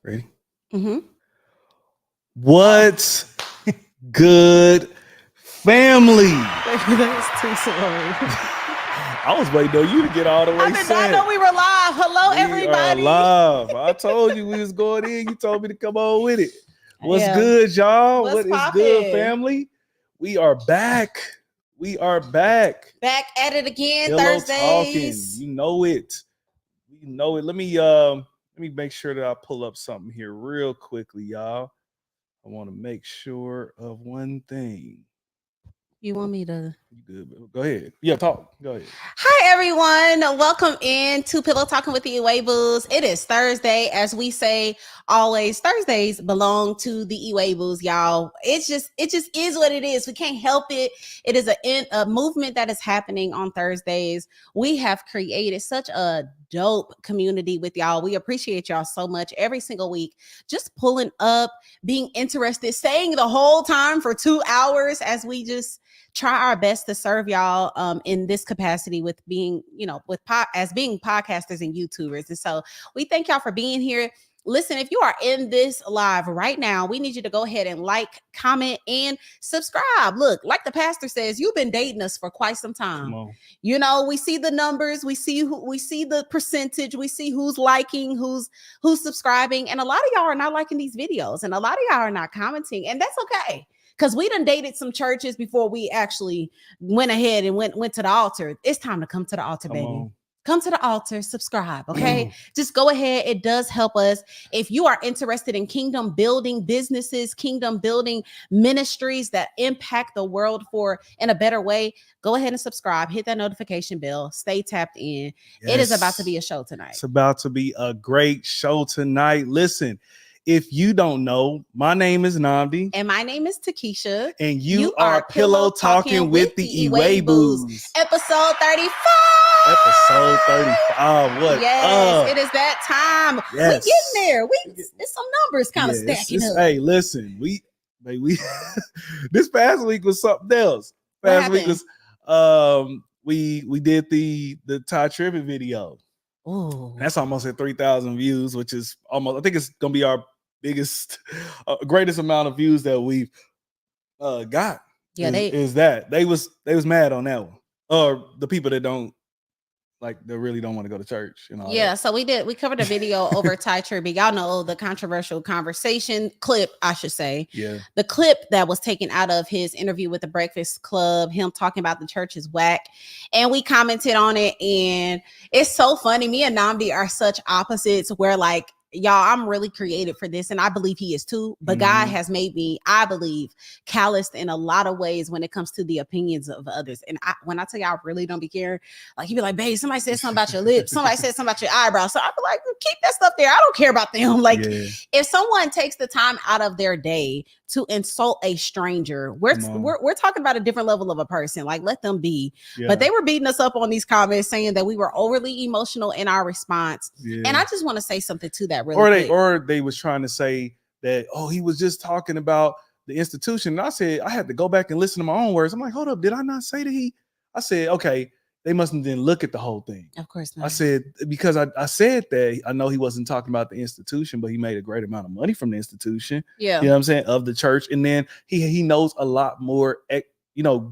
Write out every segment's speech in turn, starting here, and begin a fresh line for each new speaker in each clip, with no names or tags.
Ready?
Mm-hmm.
What's good, family?
That's too slow.
I was waiting on you to get all the way
I
set.
know we were live. Hello, everybody.
We are live. I told you we was going in. You told me to come on with it. What's
Yeah.
good, y'all?
What's
What is
poppin'?
good, family? We are back. We are back.
Back at it again.
Pillow
Thursdays.
talking. You know it. You know it. Let me make sure that I pull up something here real quickly, y'all. I want to make sure of one thing.
You want me to?
You good? Go ahead. Yeah, talk. Go ahead.
Hi, everyone. Welcome in to Pillow Talking with the Iwegbus. It is Thursday. As we say always, Thursdays belong to the Iwegbus, y'all. It just is what it is. We can't help it. It is a movement that is happening on Thursdays. We have created such a dope community with y'all. We appreciate y'all so much every single week. Just pulling up, being interested, staying the whole time for 2 hours as we just try our best to serve y'all in this capacity with being, as being podcasters and YouTubers. And so we thank y'all for being here. Listen, if you are in this live right now, we need you to go ahead and like, comment, and subscribe. Look, like the pastor says, you've been dating us for quite some time. You know, we see the numbers, we see the percentage, we see who's liking, who's subscribing, and a lot of y'all are not liking these videos, and a lot of y'all are not commenting, and that's okay. Because we done dated some churches before we actually went ahead and went to the altar. It's time to come to the altar, baby. Come to the altar, subscribe, okay? Just go ahead. It does help us. If you are interested in kingdom building businesses, kingdom building ministries that impact the world in a better way, go ahead and subscribe. Hit that notification bell. Stay tapped in. Yes. It is about to be a show tonight.
It's about to be a great show tonight. Listen, if you don't know, my name is Namdi.
And my name is Takesha.
And you are Pillow Talking with the Iwegbus.
Episode 35.
Episode 35. What?
Yes, it is that time. Yes. We getting there. It's some numbers kind of stacking up.
Hey, listen, we this past week was something else. Past week was we did the Ty Trippin video.
Ooh.
That's almost at 3,000 views, which is almost, I think it's gonna be our biggest, greatest amount of views that we've got.
Yeah,
they was mad on that one. Or the people that really don't want to go to church.
Yeah, so we covered a video over Ty Trippin. Y'all know the controversial conversation clip, I should say.
Yeah.
The clip that was taken out of his interview with the Breakfast Club, him talking about the church is whack. And we commented on it, and it's so funny. Me and Namdi are such opposites where y'all, I'm really created for this, and I believe he is too. But God has made me, I believe, calloused in a lot of ways when it comes to the opinions of others. And when I tell y'all, I really don't be caring. Like, you be like, babe, somebody said something about your lips. Somebody said something about your eyebrows. So I be like, keep that stuff there. I don't care about them. If someone takes the time out of their day to insult a stranger, we're talking about a different level of a person. Like, let them be. Yeah. But they were beating us up on these comments saying that we were overly emotional in our response. Yeah. And I just want to say something to that really quick.
Or they was trying to say that, he was just talking about the institution. And I said, I had to go back and listen to my own words. I'm like, hold up, did I not say that I said, okay, they mustn't then look at the whole thing.
Of course not.
I said, because I said that, I know he wasn't talking about the institution, but he made a great amount of money from the institution.
Yeah.
You know what I'm saying? Of the church. And then he knows a lot more,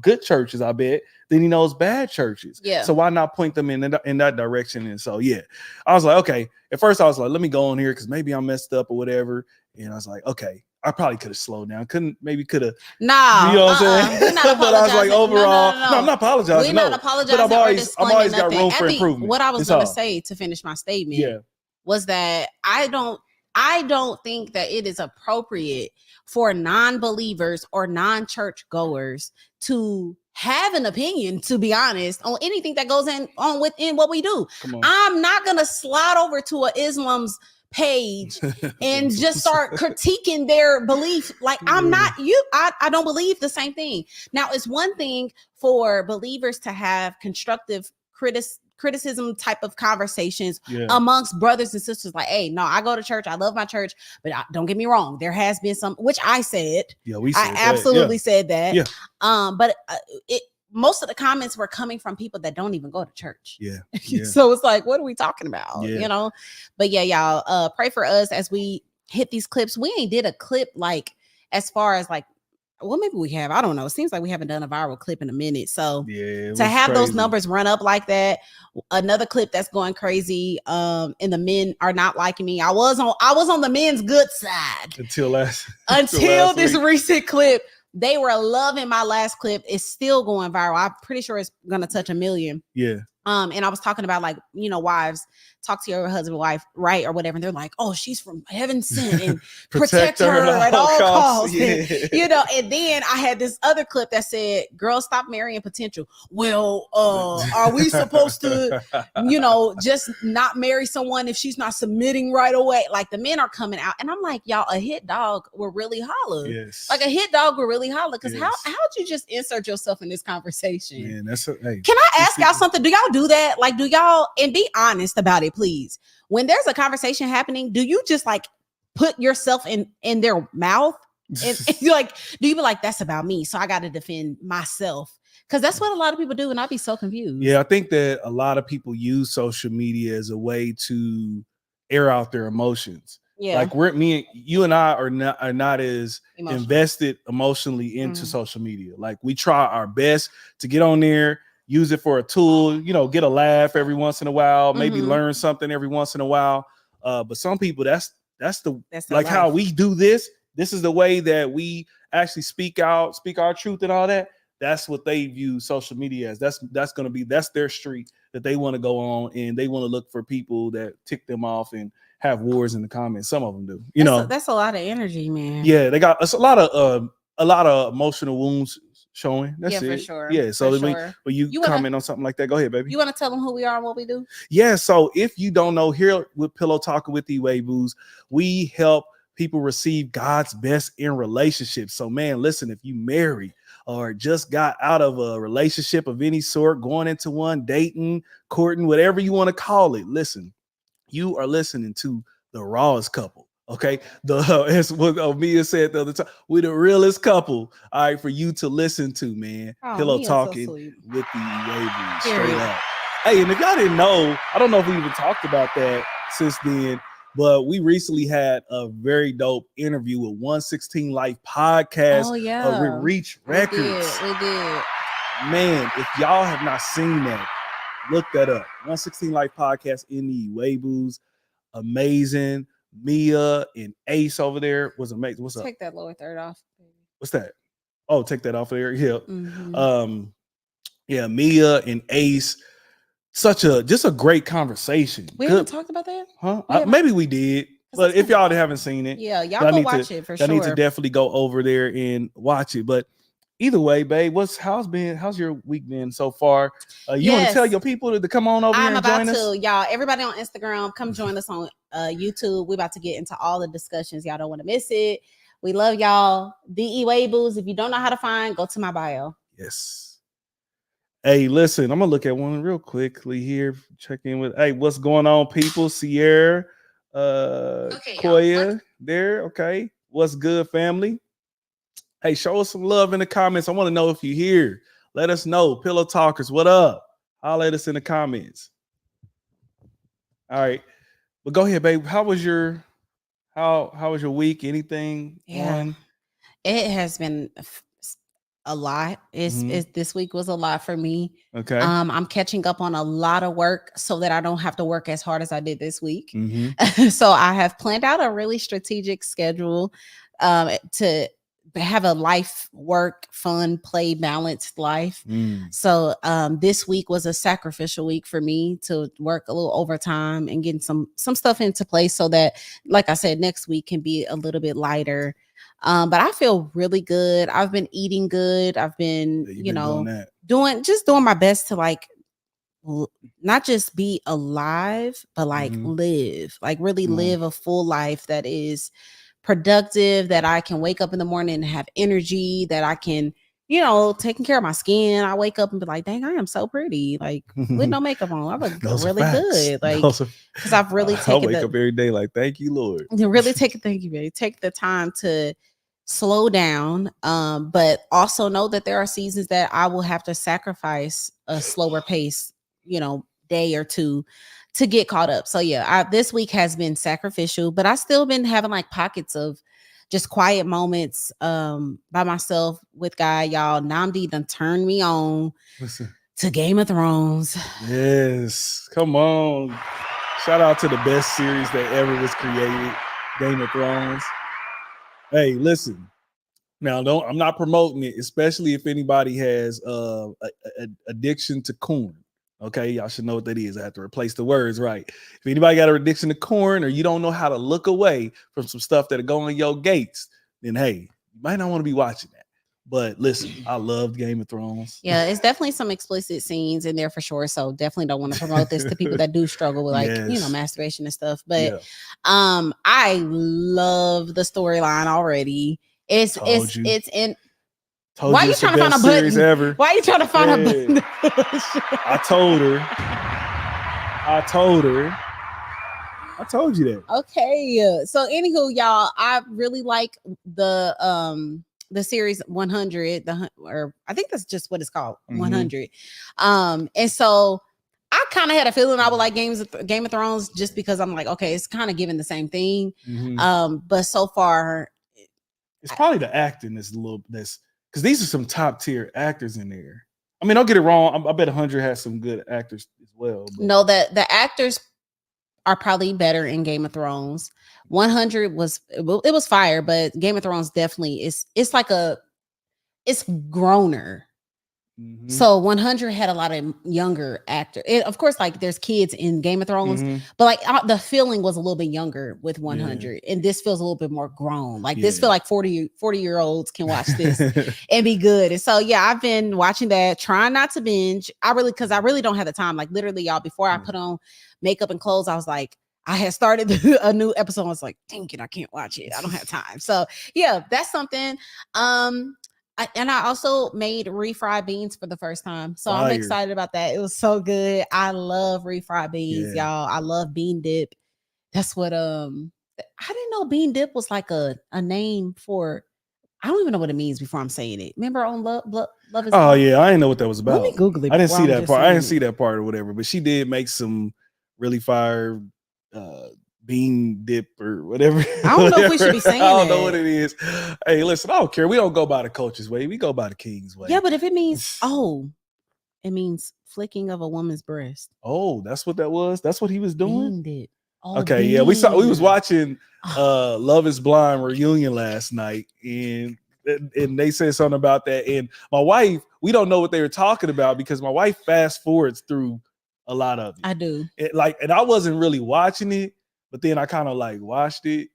good churches, I bet, than he knows bad churches.
Yeah.
So why not point them in that direction? And so, yeah, I was like, okay. At first I was like, let me go on here because maybe I'm messed up or whatever. And I was like, okay, I probably could have slowed down. Nah.
You know what I'm saying?
But I was like, overall, no, I'm not apologizing.
We're not apologizing.
But I've always got room for improvement.
What I was going to say to finish my statement was that I don't think that it is appropriate for non-believers or non-church goers to have an opinion, to be honest, on anything that goes on within what we do. I'm not going to slide over to a Islam's page and just start critiquing their belief. Like, I'm not you. I don't believe the same thing. Now, it's one thing for believers to have constructive criticism type of conversations amongst brothers and sisters. Like, hey, no, I go to church. I love my church, but don't get me wrong. There has been some, which I said.
Yeah, we said
I absolutely said that.
Yeah.
But most of the comments were coming from people that don't even go to church.
Yeah.
So it's like, what are we talking about? But yeah, y'all, pray for us as we hit these clips. We ain't did a clip like as far as like, well, maybe we have. I don't know. It seems like we haven't done a viral clip in a minute. So
Yeah, it
to
was
have those
crazy.
numbers run up like that, another clip that's going crazy. And the men are not liking me. I was on the men's good side
until last
this
week.
recent clip. They were loving my last clip. It's still going viral. I'm pretty sure it's gonna touch 1 million.
Yeah.
And I was talking about like, you know, wives talk to your husband, wife, right, or whatever. And they're like, oh, she's from heaven sent and protect her at all costs.
Yeah.
And, you know, and then I had this other clip that said, girls, stop marrying potential. Well, are we supposed to, you know, just not marry someone if she's not submitting right away? Like the men are coming out. And I'm like, y'all, a hit dog will really holler.
Yes.
Like a hit dog will really holler. Because
Yes.
how'd you just insert yourself in this conversation?
Man, that's hey.
Can I ask y'all something? Do y'all do that? Like, do y'all, and be honest about it, please. When there's a conversation happening, do you just like put yourself in their mouth? And you're like, do you be like, that's about me, so I got to defend myself? Because that's what a lot of people do, and I'd be so confused.
Yeah, I think that a lot of people use social media as a way to air out their emotions.
Yeah,
like you and I are not as invested emotionally into social media. Like we try our best to get on there, use it for a tool, you know, get a laugh every once in a while, maybe learn something every once in a while. But some people, that's like life. How we do this. This is the way that we actually speak our truth and all that. That's what they view social media as. That's their street that they want to go on, and they want to look for people that tick them off and have wars in the comments. Some of them do.
That's a lot of energy, man.
Yeah, they got a lot of emotional wounds showing. That's it.
For sure.
Yeah. So when you comment on something like that, go ahead, baby.
You want to tell them who we are and what we do?
Yeah. So if you don't know, here with Pillow Talking with Iwegbus, we help people receive God's best in relationships. So man, listen, if you married or just got out of a relationship of any sort, going into one, dating, courting, whatever you want to call it, listen, you are listening to the rawest couple. Okay, as what Mia said the other time, we're the realest couple. All right, for you to listen to, man. Pillow Talking with the Iwegbus, straight up. Hey, and if y'all didn't know, I don't know if we even talked about that since then, but we recently had a very dope interview with 116 Life Podcast with Reach Records.
We did.
Man, if y'all have not seen that, look that up. 116 Life Podcast in the Iwegbus. Amazing. Mia and Ace over there was amazing. What's up?
Take that lower third off.
What's that? Oh, take that off of there. Yeah. Yeah, Mia and Ace. Just a great conversation.
We haven't talked about that?
Huh? Maybe we did. But if y'all haven't seen it,
yeah, y'all go watch it for sure.
I need to definitely go over there and watch it. But either way, babe, how's your week been so far? You want to tell your people to come on over here and join us?
Y'all. Everybody on Instagram, come join us on YouTube. We're about to get into all the discussions. Y'all don't want to miss it. We love y'all. The Iwegbus. If you don't know how to find, go to my bio.
Yes. Hey, listen, I'm gonna look at one real quickly here. Check in with what's going on, people? Sierra, Koya, there. Okay, what's good, family? Hey, show us some love in the comments. I want to know if you're here. Let us know. Pillow Talkers, what up? Holler at us in the comments. All right. But go ahead, babe. How was your week? Anything?
Yeah. It has been a lot. This week was a lot for me.
Okay.
I'm catching up on a lot of work so that I don't have to work as hard as I did this week. So I have planned out a really strategic schedule to have a life, work, fun, play, balanced life. So this week was a sacrificial week for me to work a little overtime and getting some stuff into place so that, like I said, next week can be a little bit lighter. But I feel really good. I've been eating good. I've been, doing my best to like not just be alive, but like live, like really live a full life that is productive, that I can wake up in the morning and have energy, that I can, taking care of my skin. I wake up and be like, dang, I am so pretty. Like with no makeup on, I look really good. Like, because I've really taken
up every day. Like, thank you, Lord.
Really thank you, baby. Take the time to slow down. But also know that there are seasons that I will have to sacrifice a slower pace, day or two to get caught up. So yeah, this week has been sacrificial, but I still been having like pockets of just quiet moments by myself with God. Y'all, Namdi done turned me on
Listen.
to Game of Thrones.
Yes, come on. Shout out to the best series that ever was created, Game of Thrones. Hey, listen. Now, I'm not promoting it, especially if anybody has addiction to corn. Okay, y'all should know what that is. I have to replace the words right. If anybody got an addiction to corn, or you don't know how to look away from some stuff that are going your gates, then hey, you might not want to be watching that. But listen, I loved Game of Thrones.
Yeah, it's definitely some explicit scenes in there for sure. So definitely don't want to promote this to people that do struggle with like,
Yes.
masturbation and stuff. But I love the storyline already. It's in. Why are you trying to find a button?
Ever.
Why are you trying to find a button?
I told you that.
Okay. So anywho, y'all, I really like the series 100, or I think that's just what it's called, 100. And so I kind of had a feeling I would like Game of Thrones just because I'm like, okay, it's kind of giving the same thing. But so far,
it's probably the acting that's a little this because these are some top tier actors in there. I mean, don't get it wrong. I bet 100 has some good actors as well. But.
No, the actors are probably better in Game of Thrones. 100 was fire, but Game of Thrones definitely it's growner. So 100 had a lot of younger actors. Of course, like there's kids in Game of Thrones, but like the feeling was a little bit younger with 100, and this feels a little bit more grown. Like this feel like 40-year-olds can watch this and be good. And so yeah, I've been watching that, trying not to binge. Because I really don't have the time. Like literally, y'all, before I put on makeup and clothes, I was like, I had started a new episode. I was like, dang it, I can't watch it. I don't have time. So yeah, that's something. I also made refried beans for the first time. So I'm excited about that. It was so good. I love refried beans, y'all. I love bean dip. That's what I didn't know bean dip was like a name for, I don't even know what it means before I'm saying it. Remember on Love is
Blind? Yeah, I didn't know what that was about.
Let me Google it.
I didn't see that part. I didn't see that part or whatever, but she did make some really fire bean dip or whatever.
I don't know if we should be saying
I don't know what it is. Hey, listen, I don't care. We don't go by the coach's way. We go by the king's way.
Yeah, but if it means it means flicking of a woman's breast.
Oh, that's what that was. That's what he was doing.
Bean dip.
Okay, yeah, we was watching Love is Blind reunion last night, and they said something about that. And my wife, we don't know what they were talking about because my wife fast forwards through a lot of it.
I do.
And I wasn't really watching it. But then I kind of like watched it,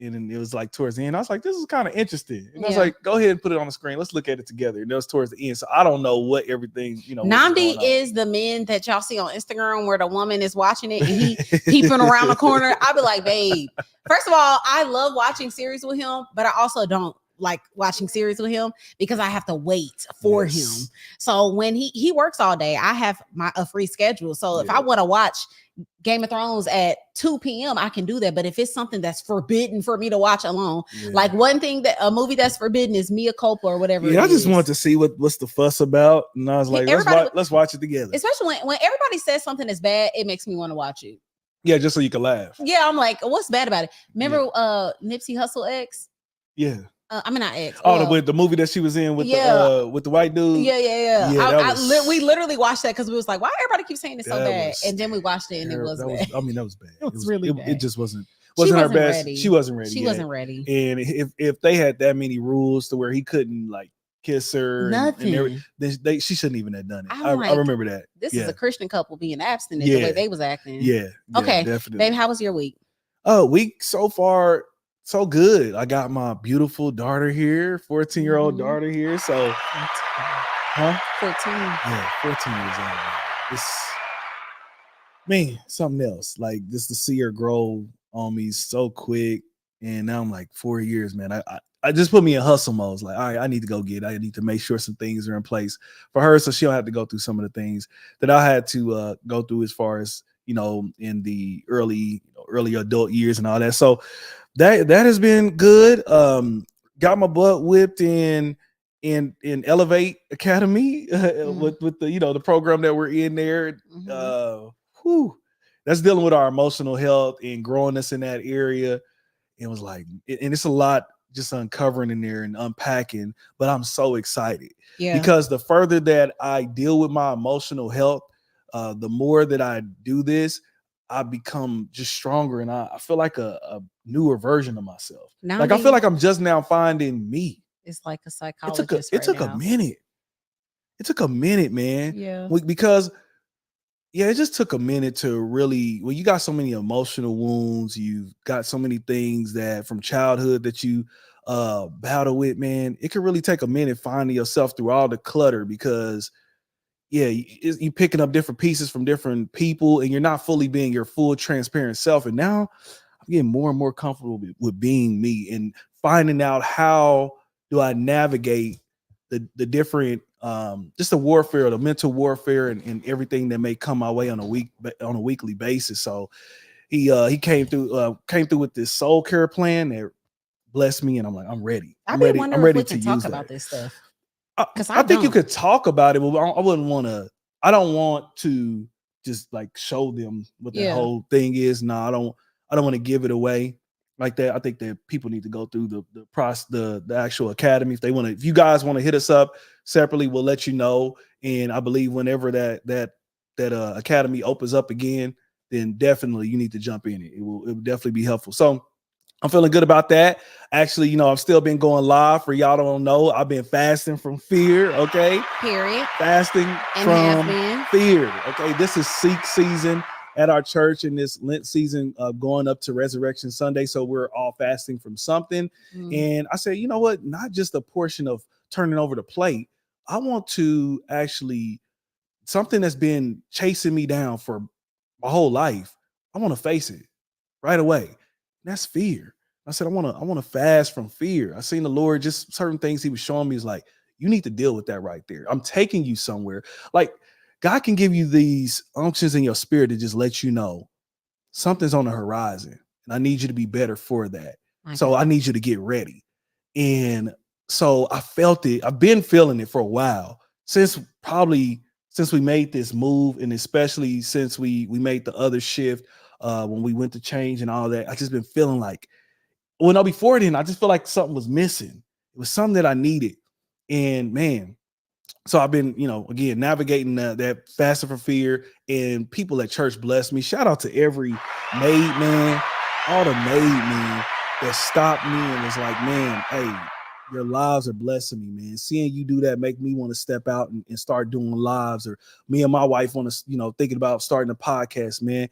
and then it was like towards the end. I was like, this is kind of interesting. And I was like, go ahead and put it on the screen. Let's look at it together. And that was towards the end. So I don't know what everything,
Namdi is the men that y'all see on Instagram where the woman is watching it and he peeping around the corner. I'll be like, babe, first of all, I love watching series with him, but I also don't like watching series with him because I have to wait for him. So when he works all day, I have a free schedule. So if I want to watch Game of Thrones at 2 p.m. I can do that. But if it's something that's forbidden for me to watch alone, like one thing that a movie that's forbidden is Mia Culpa or whatever.
Yeah, I just wanted to see what's the fuss about. And I was like, let's watch it together.
Especially when everybody says something is bad, it makes me want to watch it.
Yeah, just so you can laugh.
Yeah, I'm like, what's bad about it? Remember Nipsey Hussle ex?
Yeah.
I mean, not ex.
The movie that she was in with the white dude.
Yeah. We literally watched that because we was like, why everybody keep saying it's so bad? And then we watched it and it was bad.
That was bad.
It was really bad.
It just wasn't her best.
Ready.
She wasn't ready.
She wasn't ready.
And if they had that many rules to where he couldn't like kiss her,
nothing,
she shouldn't even have done it. I remember that.
This is a Christian couple being abstinent the way they was acting.
Yeah.
Okay.
Definitely.
Babe, how was your week?
Week so far. So good. I got my beautiful daughter here, 14-year-old daughter here. So,
14.
Yeah, 14 years old. It's something else. Like just to see her grow on me so quick, and now I'm like 4 years, man. I just put me in hustle mode. It's like, all right, I need to go get it. I need to make sure some things are in place for her, so she don't have to go through some of the things that I had to go through as far as in the early adult years and all that. So that has been good. Got my butt whipped in in Elevate Academy with the the program that we're in there.
Mhm.
Uh, whew, that's dealing with our emotional health and growing us in that area. It was like, and it's a lot just uncovering in there and unpacking. But I'm so excited
Yeah.
because the further that I deal with my emotional health, the more that I do this, I become just stronger, and I feel like a newer version of myself.
Now
Like I feel
that
like I'm just now finding me.
it's like a
It took a
psychologist
it
right
took a
now.
minute. It took a minute, man.
Yeah.
Because yeah, it just took a minute to really, well, you got so many emotional wounds, you've got so many things that from childhood that you battle with, man. It can really take a minute finding yourself through all the clutter because yeah, you picking up different pieces from different people and you're not fully being your full transparent self. And now I'm getting more and more comfortable with being me and finding out how do I navigate the different just the warfare, the mental warfare and everything that may come my way on a weekly basis. So he came through with this soul care plan that blessed me, and I'm like, I'm ready.
I
I'm
be
ready. I'm
wondering if
ready
we
to
can talk
use
about
that.
this stuff
I,
because I
I think you
don't.
could talk about it, but I wouldn't want to. I don't want to just like show them what that
Yeah.
whole thing is. No, I don't. I don't want to give it away like that. I think that people need to go through the process, the actual academy. If they want to, if you guys want to hit us up separately, we'll let you know. And I believe whenever that academy opens up again, then definitely you need to jump in it. It will definitely be helpful. So I'm feeling good about that. Actually, I've still been going live. For y'all don't know, I've been fasting from fear. Okay,
Period.
fasting
And have
from
been.
fear. Okay, this is Seek season at our church in this Lent season, going up to Resurrection Sunday. So we're all fasting from something.
Mm.
And I said, you know what? Not just a portion of turning over the plate. I want to actually something that's been chasing me down for my whole life. I want to face it right away. That's fear. I said, I want to fast from fear. I seen the Lord, just certain things he was showing me is like, you need to deal with that right there. I'm taking you somewhere. Like God can give you these unctions in your spirit to just let you know something's on the horizon. And I need you to be better for that.
My
So I
God.
need you to get ready. And so I felt it. I've been feeling it for a while since we made this move, and especially since we made the other shift when we went to change and all that. I just been feeling like, well, no, before then, I just feel like something was missing. It was something that I needed. And man, so I've been, again, navigating that fasting for fear, and people at church bless me. Shout out to every maid man, all the maid men that stopped me and was like, man, hey, your lives are blessing me, man. Seeing you do that make me want to step out and start doing lives. Or me and my wife want to, thinking about starting a podcast, man.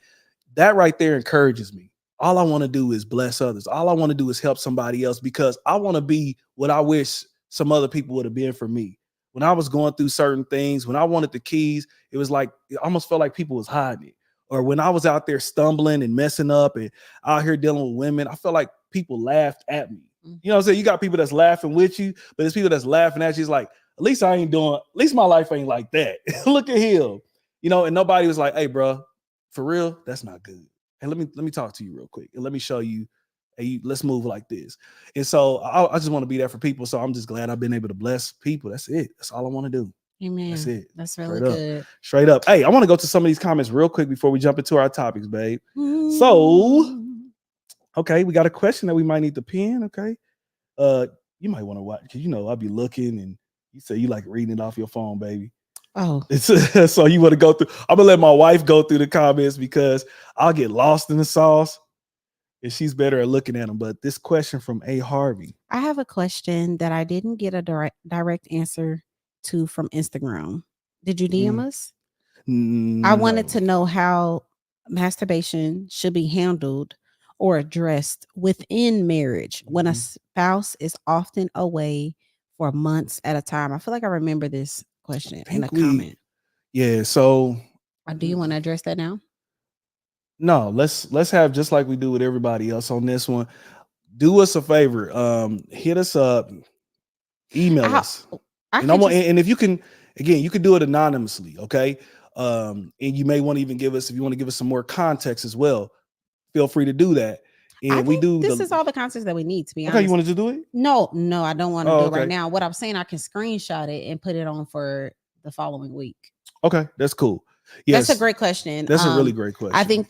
That right there encourages me. All I want to do is bless others. All I want to do is help somebody else because I want to be what I wish some other people would have been for me. When I was going through certain things, when I wanted the keys, it was like, it almost felt like people was hiding it. Or when I was out there stumbling and messing up and out here dealing with women, I felt like people laughed at me. You know what I'm saying? You got people that's laughing with you, but there's people that's laughing at you. It's like, at least at least my life ain't like that. Look at him. And nobody was like, hey, bro, for real, that's not good. And let me talk to you real quick. And let me show you, hey, let's move like this. And so I just want to be there for people. So I'm just glad I've been able to bless people. That's it. That's all I want to do. That's
Amen.
it.
That's really
Straight up.
good.
Straight up. Hey, I want to go to some of these comments real quick before we jump into our topics, babe. So,
Mm.
okay, we got a question that we might need to pin. Okay. You might want to watch because I'll be looking and you say you like reading it off your phone, baby.
Oh,
It's so you want to go through. I'm gonna let my wife go through the comments because I'll get lost in the sauce and she's better at looking at them. But this question from A. Harvey.
I have a question that I didn't get a direct answer to from Instagram. Did you DM us? I wanted
No.
to know how masturbation should be handled or addressed within marriage when a spouse is often away for months at a time. I feel like I remember this question in a comment.
Yeah. So
Do you want to address that now?
no, let's have just like we do with everybody else on this one. Do us a favor. Hit us up, email us.
I
And I
could
want,
just,
and if you can, again, you can do it anonymously, okay? And you may want to even if you want to give us some more context as well, feel free to do that.
I
And we
think
do
this is all the concerts that we need, to be
okay. You
honest.
wanted to do it?
No, I don't want to
Oh,
do it right
okay.
now. What I'm saying, I can screenshot it and put it on for the following week.
Okay, that's cool.
That's a
Yes,
great question.
that's a really great
I
question.
think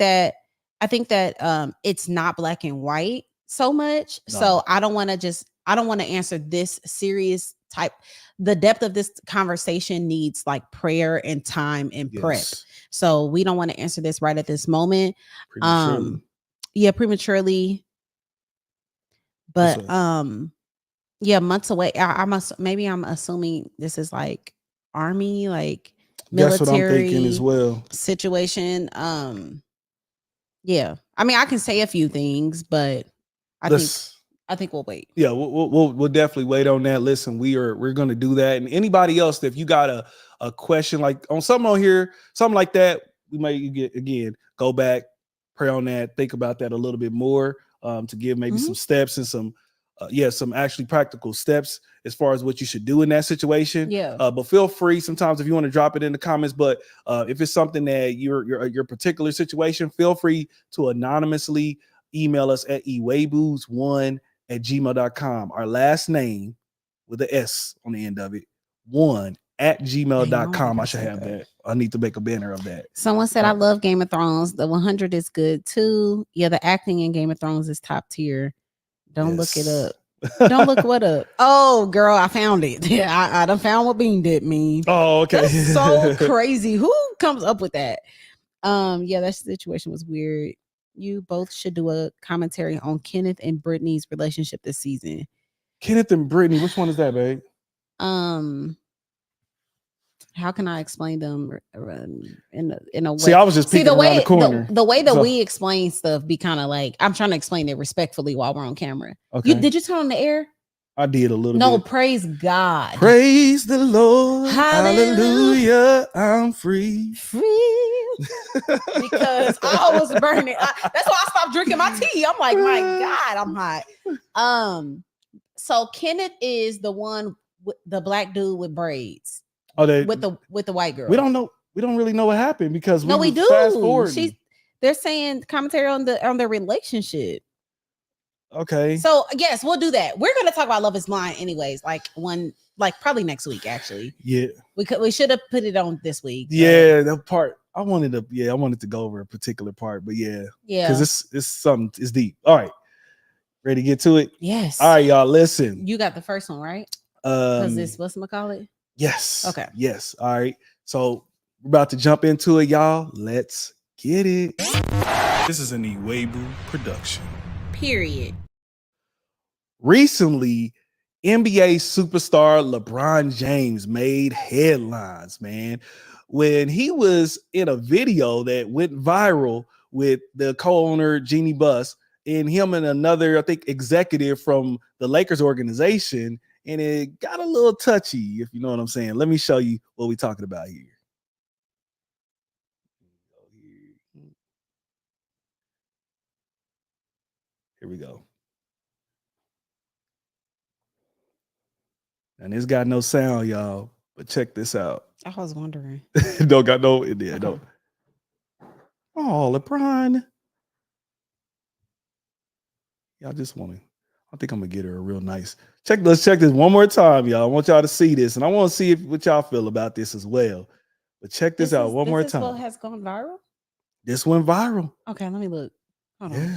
that it's not black and white so much.
No.
So I don't want to answer this serious type. The depth of this conversation needs like prayer and time and prep.
Yes,
So we don't want to answer this right at this moment.
prematurely.
Yeah, prematurely.
What's
But
up?
yeah, months away. I must maybe I'm assuming this is like army, like
That's what I'm thinking as
military
well.
situation. Yeah. I mean, I can say a few things, but I think
Let's
we'll wait.
yeah, we'll definitely wait on that. Listen, we're gonna do that. And anybody else, if you got a question like on something on here, something like that, we might get again go back, pray on that, think about that a little bit more, to give maybe some steps and some some actually practical steps as far as what you should do in that situation.
Yeah.
But feel free sometimes if you want to drop it in the comments. But if it's something that your particular situation, feel free to anonymously email us at Iwegbus1@gmail.com. Our last name with the S on the end of it, 1@gmail.com. I should have that. I need to make a banner of that.
Someone said, I love Game of Thrones. The 100 is good too. Yeah, the acting in Game of Thrones is top tier. Don't look it up. Don't look what up. Oh, girl, I found it. Yeah, I done found what bean dip mean.
Oh, okay.
That's so crazy. Who comes up with that? Yeah, that situation was weird. You both should do a commentary on Kenneth and Brittany's relationship this season.
Kenneth and Brittany, which one is that, babe?
How can I explain them in a way?
See, I was just peeking around the corner.
The way that we explain stuff be kind of like I'm trying to explain it respectfully while we're on camera.
Okay.
Did you turn on the air?
I did a little bit.
No, praise God.
Praise the Lord. Hallelujah. I'm free.
Because I was burning. That's why I stopped drinking my tea. I'm like, my God, I'm hot. So Kenneth is the one with the black dude with braids.
Oh,
with the white girl.
We don't know. We don't really know what happened because
we do.
Fast forward.
They're saying commentary on their relationship.
Okay.
So yes, we'll do that. We're gonna talk about Love Is Blind anyways. Like probably next week actually. Yeah. We should have put it on this week.
Yeah, that part. I wanted to go over a particular part, but yeah. Because it's something. It's deep. All right. Ready to get to it?
Yes.
All right, y'all. Listen.
You got the first one, right? Because this whatchamacallit?
Yes.
Okay.
Yes. All right. So we're about to jump into it, y'all. Let's get it. This is an Iwegbus production.
Period.
Recently, NBA superstar LeBron James made headlines, man, when he was in a video that went viral with the co-owner Iwegbus and him and another, I think, executive from the Lakers organization. And it got a little touchy, if you know what I'm saying. Let me show you what we're talking about here. Here we go. And it's got no sound, y'all. But check this out.
I was wondering.
Don't got no in there. No. Oh, LeBron. Y'all just want to. I think I'm gonna get her a real nice. Let's check this one more time, y'all. I want y'all to see this, and I want to see what y'all feel about this as well. But check this out one more time.
This has gone viral.
This went viral.
Okay, let me look. Hold on.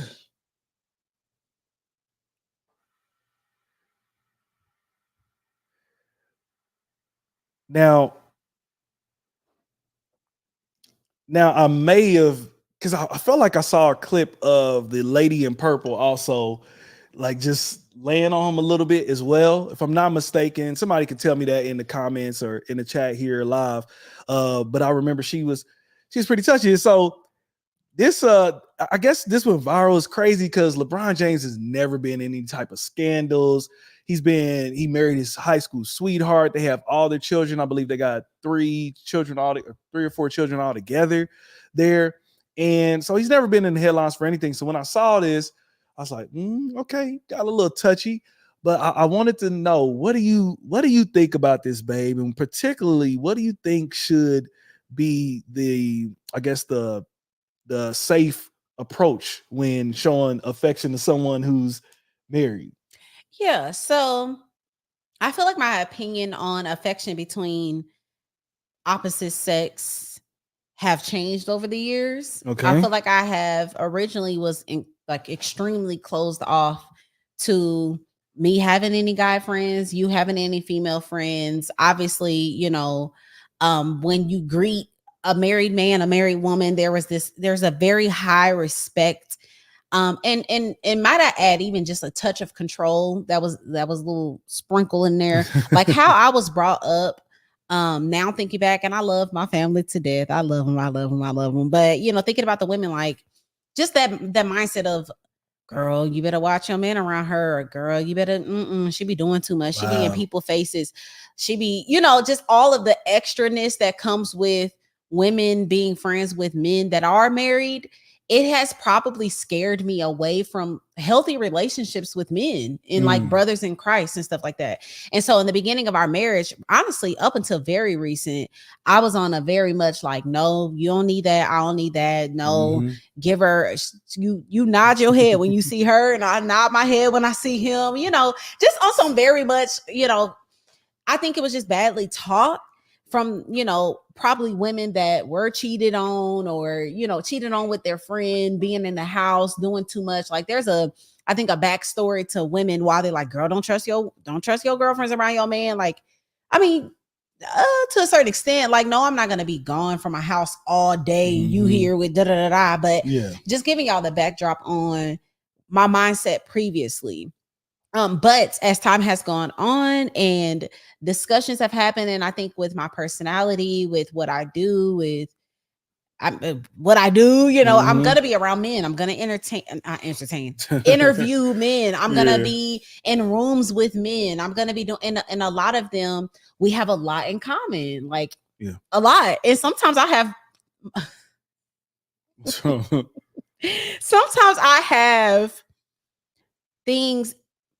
Now I may have, because I felt like I saw a clip of the lady in purple also, like just laying on him a little bit as well. If I'm not mistaken, somebody could tell me that in the comments or in the chat here live. But I remember she's pretty touchy. So this, I guess this went viral is crazy because LeBron James has never been in any type of scandals. He married his high school sweetheart. They have all their children. I believe they got 3 or 4 children all together there. And so he's never been in the headlines for anything. So when I saw this, I was like, okay, got a little touchy. But I wanted to know, what do you think about this, babe? And particularly, what do you think should be the safe approach when showing affection to someone who's married?
Yeah. So I feel like my opinion on affection between opposite sex have changed over the years. I
Okay.
feel like I have originally was like extremely closed off to me having any guy friends, you having any female friends. Obviously, when you greet a married man, a married woman, there's a very high respect. And might I add even just a touch of control that was a little sprinkle in there. Like how I was brought up. Now thinking back, and I love my family to death. I love them, I love them, I love them. But thinking about the women, like just that mindset of, girl, you better watch your man around her, or girl, you better she be doing too much. She be in
Wow.
people faces. She be, just all of the extraness that comes with women being friends with men that are married. It has probably scared me away from healthy relationships with men and like brothers in Christ and stuff like that. And so in the beginning of our marriage, honestly, up until very recent, I was on a very much like, no, you don't need that. I don't need that. No, give her, you nod your head when you see her, and I nod my head when I see him, just on some very much, I think it was just badly taught from, probably women that were cheated on, or, cheated on with their friend, being in the house, doing too much. Like I think a backstory to women why they're like, girl, don't trust your girlfriends around your man. Like, I mean, to a certain extent, like, no, I'm not going to be gone from my house all day. You here with da da da da. But just giving y'all the backdrop on my mindset previously. But as time has gone on and discussions have happened, and I think with my personality, with what I do, I'm gonna be around men. I'm gonna interview men. I'm gonna be in rooms with men. I'm gonna be doing, and a lot of them, we have a lot in common, like a lot. And sometimes I have things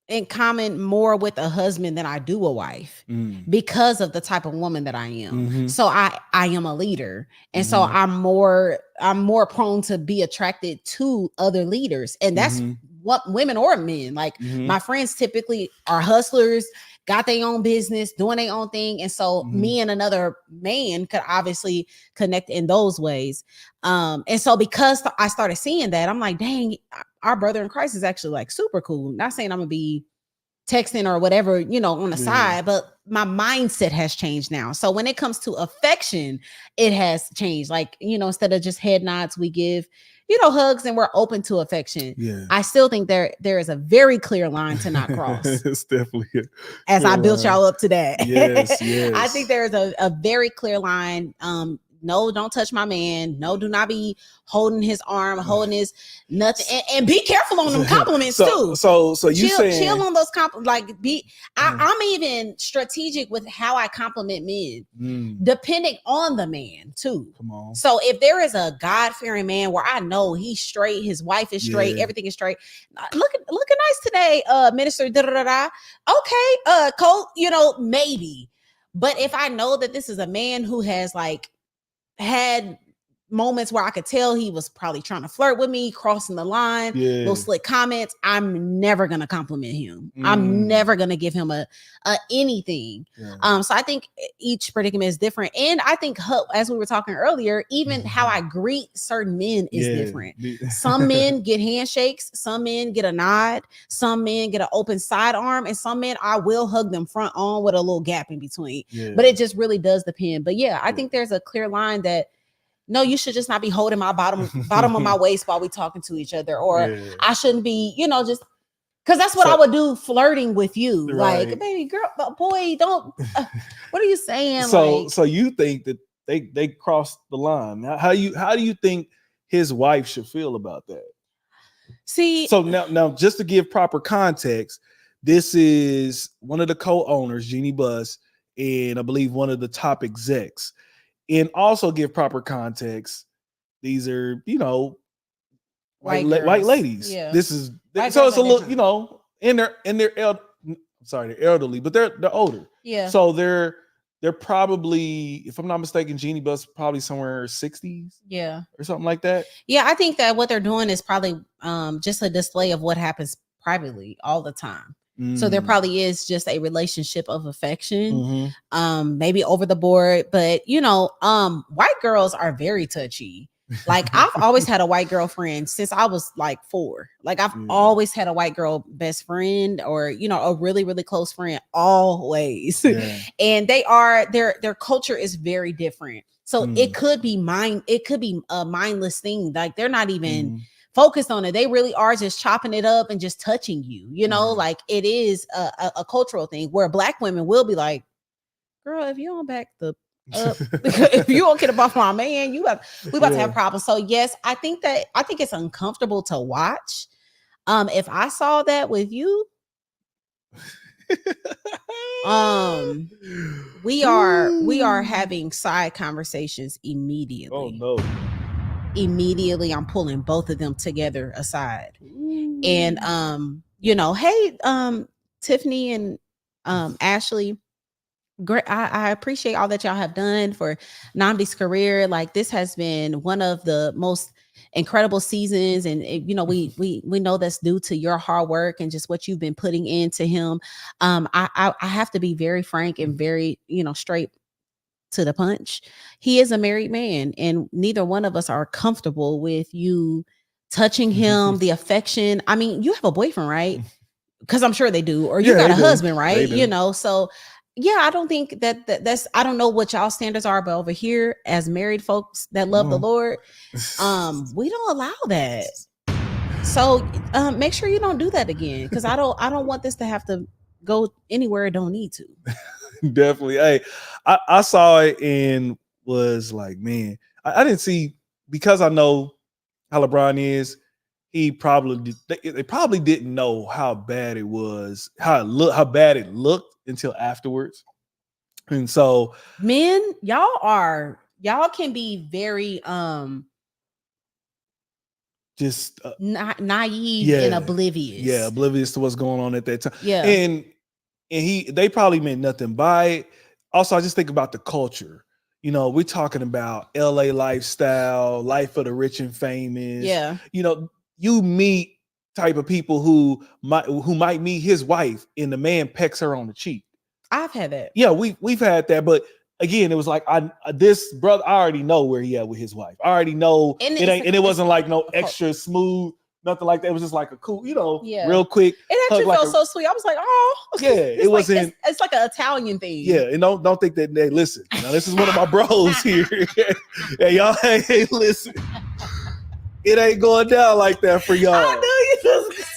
in common more with a husband than I do a wife, because of the type of woman that I am. So I am a leader. And so I'm more prone to be attracted to other leaders. And that's what women or men, like my friends typically are hustlers, got their own business, doing their own thing. And so me and another man could obviously connect in those ways. And so because I started seeing that, I'm like, dang, our brother in Christ is actually like super cool. Not saying I'm gonna be texting or whatever, on the side, but my mindset has changed now. So when it comes to affection, it has changed. Like, instead of just head nods, we give, hugs, and we're open to affection. I still think there is a very clear line to not cross.
It's definitely
as I built y'all up to that.
Yes.
I think there is a very clear line. No, don't touch my man. No, do not be holding his arm, holding his nothing, and be careful on them compliments too.
So you
chill on those compliments. Like I'm even strategic with how I compliment men, depending on the man too. Come on. So if there is a God-fearing man where I know he's straight, his wife is straight, everything is straight. Looking nice today, Minister. Da da da. Okay, Cole. Maybe. But if I know that this is a man who has like had moments where I could tell he was probably trying to flirt with me, crossing the line, those slick comments, I'm never gonna compliment him. I'm never gonna give him a anything. So I think each predicament is different, and I think, as we were talking earlier, even how I greet certain men is different. Some men get handshakes, some men get a nod, some men get an open sidearm, and some men I will hug them front on with a little gap in between. But it just really does depend. But I think there's a clear line that, no, you should just not be holding my bottom of my waist while we talking to each other, or I shouldn't be, just because that's what I would do flirting with you. Like, baby girl, boy, don't. What are you saying?
So you think that they crossed the line? How do you think his wife should feel about that?
See,
so now just to give proper context, this is one of the co-owners, Jeannie Buss, and I believe one of the top execs. And also give proper context, these are, white ladies. This is so it's a little, in their they're elderly, but they're older. So they're they're probably, if I'm not mistaken, Jeannie Bus probably somewhere 60s.
Yeah.
Or something like that.
Yeah, I think that what they're doing is probably just a display of what happens privately all the time. So there probably is just a relationship of affection, maybe over the board, but white girls are very touchy. Like I've always had a white girlfriend since I was like 4. Like I've always had a white girl best friend, or a really, really close friend, always. And their culture is very different. So it could be a mindless thing. Like they're not even focused on it. They really are just chopping it up and just touching you, like it is a cultural thing where Black women will be like, girl, if you don't back the up, if you don't get above my man, we about to have problems. So yes, I think it's uncomfortable to watch. If I saw that with you, we are having side conversations immediately.
Oh no.
Immediately I'm pulling both of them together aside. And hey, Tiffany and Ashley, great. I appreciate all that y'all have done for Nnamdi's career. Like this has been one of the most incredible seasons, and we know that's due to your hard work and just what you've been putting into him. I have to be very frank and very straight to the punch. He is a married man, and neither one of us are comfortable with you touching him, the affection. I mean, you have a boyfriend, right? Because I'm sure they do, or you got a husband, right? So yeah, I don't think that's, I don't know what y'all standards are, but over here as married folks that love the Lord, we don't allow that. So make sure you don't do that again, because I don't want this to have to go anywhere it don't need to.
Definitely. Hey, I saw it and was like, man, I didn't see, because I know how LeBron is. They probably didn't know how bad it was, how bad it looked until afterwards. And so,
men, y'all can be very
just
naive and oblivious.
Yeah, oblivious to what's going on at that time.
Yeah,
and they probably meant nothing by it. Also, I just think about the culture. We're talking about LA lifestyle, life of the rich and famous.
Yeah.
You meet type of people who might meet his wife and the man pecks her on the cheek.
I've had that.
Yeah, we've had that, but again, it was like this brother, I already know where he at with his wife. I already know, and it wasn't like no extra smooth, nothing like that. It was just like a cool, real quick.
It actually felt so sweet. I was like, oh,
yeah, it wasn't.
It's like an Italian thing.
Yeah, and don't think that they listen. This is one of my bros here. Hey, y'all, hey, listen. It ain't going down like that for y'all.
I knew you just.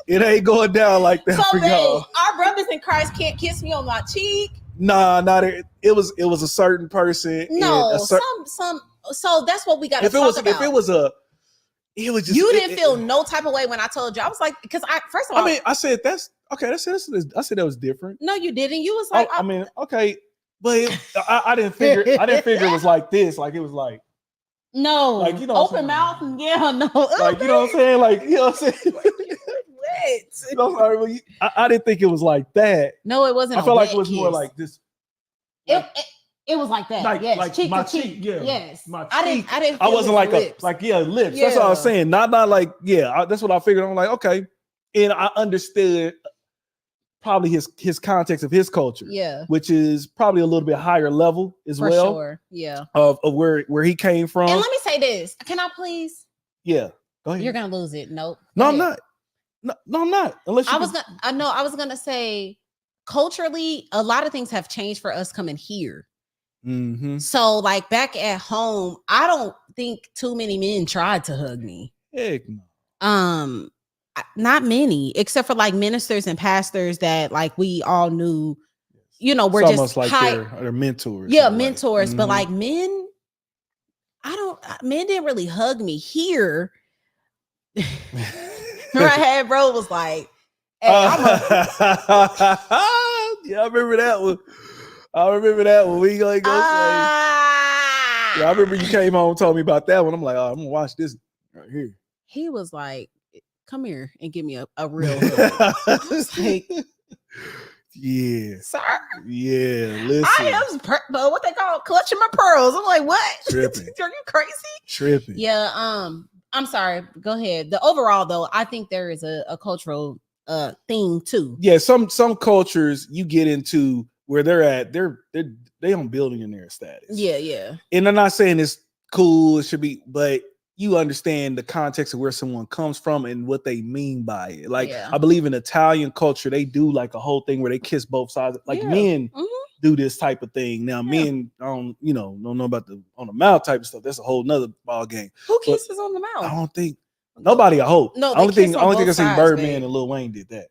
It ain't going down like that for y'all.
Our brothers in Christ can't kiss me on my cheek.
Nah, not it. It was a certain person.
No, some. So that's what we got to talk about.
If it was just.
You didn't feel no type of way when I told you. I was like, because first of all,
I said that's okay. I said that was different.
No, you didn't. You was like,
okay, but I didn't figure. I didn't figure it was like this. Like it was like.
No, like open mouth and no,
like you know what I'm saying, like you know what I'm saying. Sorry, I didn't think it was like that.
No, it wasn't.
I felt like it was more like this.
It was like that.
Like,
yes,
like
cheek
my
to cheek.
Yeah,
yes,
my cheek.
I didn't.
I wasn't like
lips.
lips. That's what I was saying. Not like that's what I figured. I'm like okay, and I understood probably his context of his culture.
Yeah,
which is probably a little bit higher level as
For
well.
Sure. Yeah,
of where he came from.
And let me say this. Can I please?
Yeah. Go ahead.
You're gonna lose it. Nope.
No, I'm not. No, I'm not. Unless
I was gonna say culturally, a lot of things have changed for us coming here.
Mm-hmm.
So, like back at home, I don't think too many men tried to hug me.
Heck no.
Not many, except for like ministers and pastors that like we all knew. We're
it's
just
almost like their mentors.
Yeah, mentors.
Like,
but like men, men didn't really hug me here. Right, bro was like, hey,
yeah, I remember that one. We gonna go say. Yeah, I remember you came home and told me about that one. I'm like, I'm gonna watch this right here.
He was like, come here and give me a real hug. Like,
Yeah.
Sir.
Yeah. Listen.
I am what they call clutching my pearls. I'm like, what?
Tripping.
Are you crazy?
Tripping.
Yeah. I'm sorry. Go ahead. The overall though, I think there is a cultural thing too.
Yeah, some cultures you get into where they're at, they on billionaire status.
Yeah.
And I'm not saying it's cool, it should be, but you understand the context of where someone comes from and what they mean by it. Like I believe in Italian culture, they do like a whole thing where they kiss both sides. Like men do this type of thing. Now men don't know about the on the mouth type of stuff. That's a whole nother ball game.
Who kisses on the mouth?
I don't think nobody. I hope.
No,
only thing I seen Birdman
babe.
and Lil Wayne did that.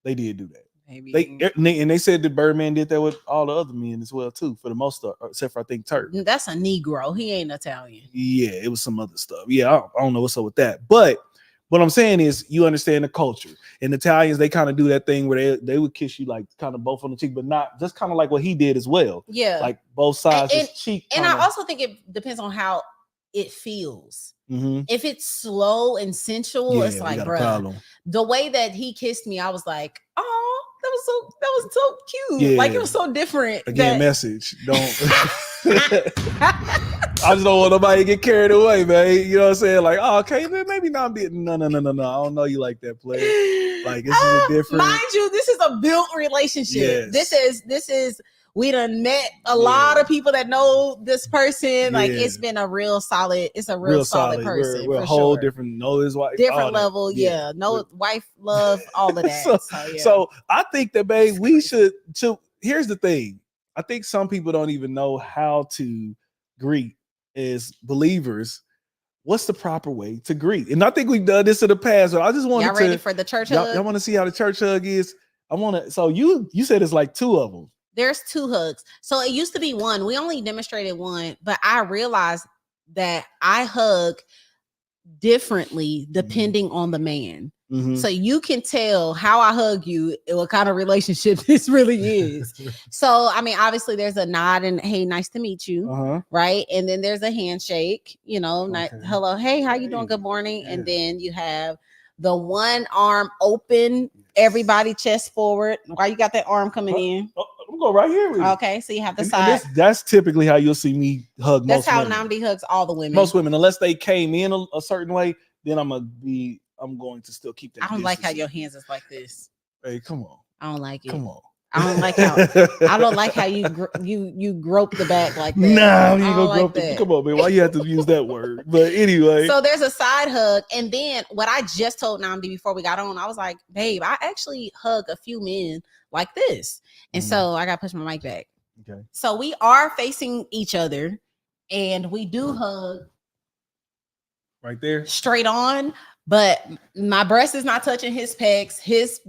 They did do that.
Maybe.
They said that Birdman did that with all the other men as well too, for the most part, except for I think Turk.
That's a Negro. He ain't Italian.
Yeah, it was some other stuff. Yeah, I don't know what's up with that. But what I'm saying is, you understand the culture. And Italians, they kind of do that thing where they would kiss you like kind of both on the cheek, but not just kind of like what he did as well.
Yeah,
like both sides of his cheek.
And I also think it depends on how it feels.
Mm-hmm.
If it's slow and sensual, it's like, bro, the way that he kissed me, I was like, oh. That was so cute. Yeah. Like it was so different.
Again, message. Don't I just don't want nobody to get carried away, man. You know what I'm saying? Like, oh, okay, maybe not be no. I don't know you like that, player. Like this is a different.
Mind you, this is a built relationship. Yes. This is we done met a lot of people that know this person. Like it's been a real solid. It's a real solid person.
We're a whole different. Know his wife.
Different level. Yeah. Know wife, love, all of that.
So I think that, babe, we should. Here's the thing. I think some people don't even know how to greet as believers. What's the proper way to greet? And I think we've done this in the past. But I just wanted
y'all ready for the church hug?
Y'all want to see how the church hug is? I want to. So you said it's like two of them.
There's two hugs. So it used to be one. We only demonstrated one, but I realized that I hug differently depending on the man. Mm-hmm. So you can tell how I hug you, what kind of relationship this really is. So, I mean, obviously there's a nod and hey, nice to meet you. Right. And then there's a handshake, hello, hey, how you doing? Good morning. Yeah. And then you have the one arm open, everybody chest forward. Why you got that arm coming in?
I'm going right here with you.
Okay, so you have the side.
That's typically how you'll see me hug most women.
That's how Namdi hugs all the women.
Most women, unless they came in a certain way, then I'm going to still keep that.
I don't like how your hands is like this.
Hey, come on.
I don't like it.
Come on.
I don't like how you grope the back like that.
Nah, you ain't gonna grope that. Come on, man. Why you have to use that word? But anyway.
So there's a side hug. And then what I just told Namdi before we got on, I was like, babe, I actually hug a few men like this. And so I gotta push my mic back.
Okay.
So we are facing each other and we do hug
right there
straight on, but my breast is not touching his pecs. His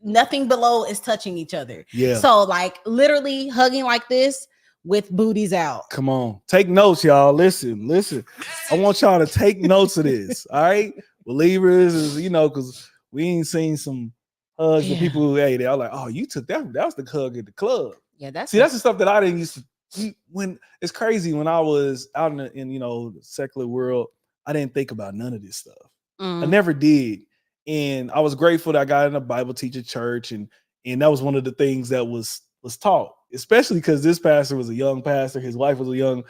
nothing below is touching each other.
Yeah.
So like literally hugging like this with booties out.
Come on. Take notes, y'all. Listen. I want y'all to take notes of this. All right. Believers is, because we ain't seen some hugs of people who, hey, they're like, oh, you took that. That was the hug at the club.
Yeah, that's
the stuff that I didn't used to. When it's crazy, when I was out in the secular world, I didn't think about none of this stuff. I never did. And I was grateful that I got in a Bible teacher church, and that was one of the things that was taught, especially because this pastor was a young pastor. His wife was a young,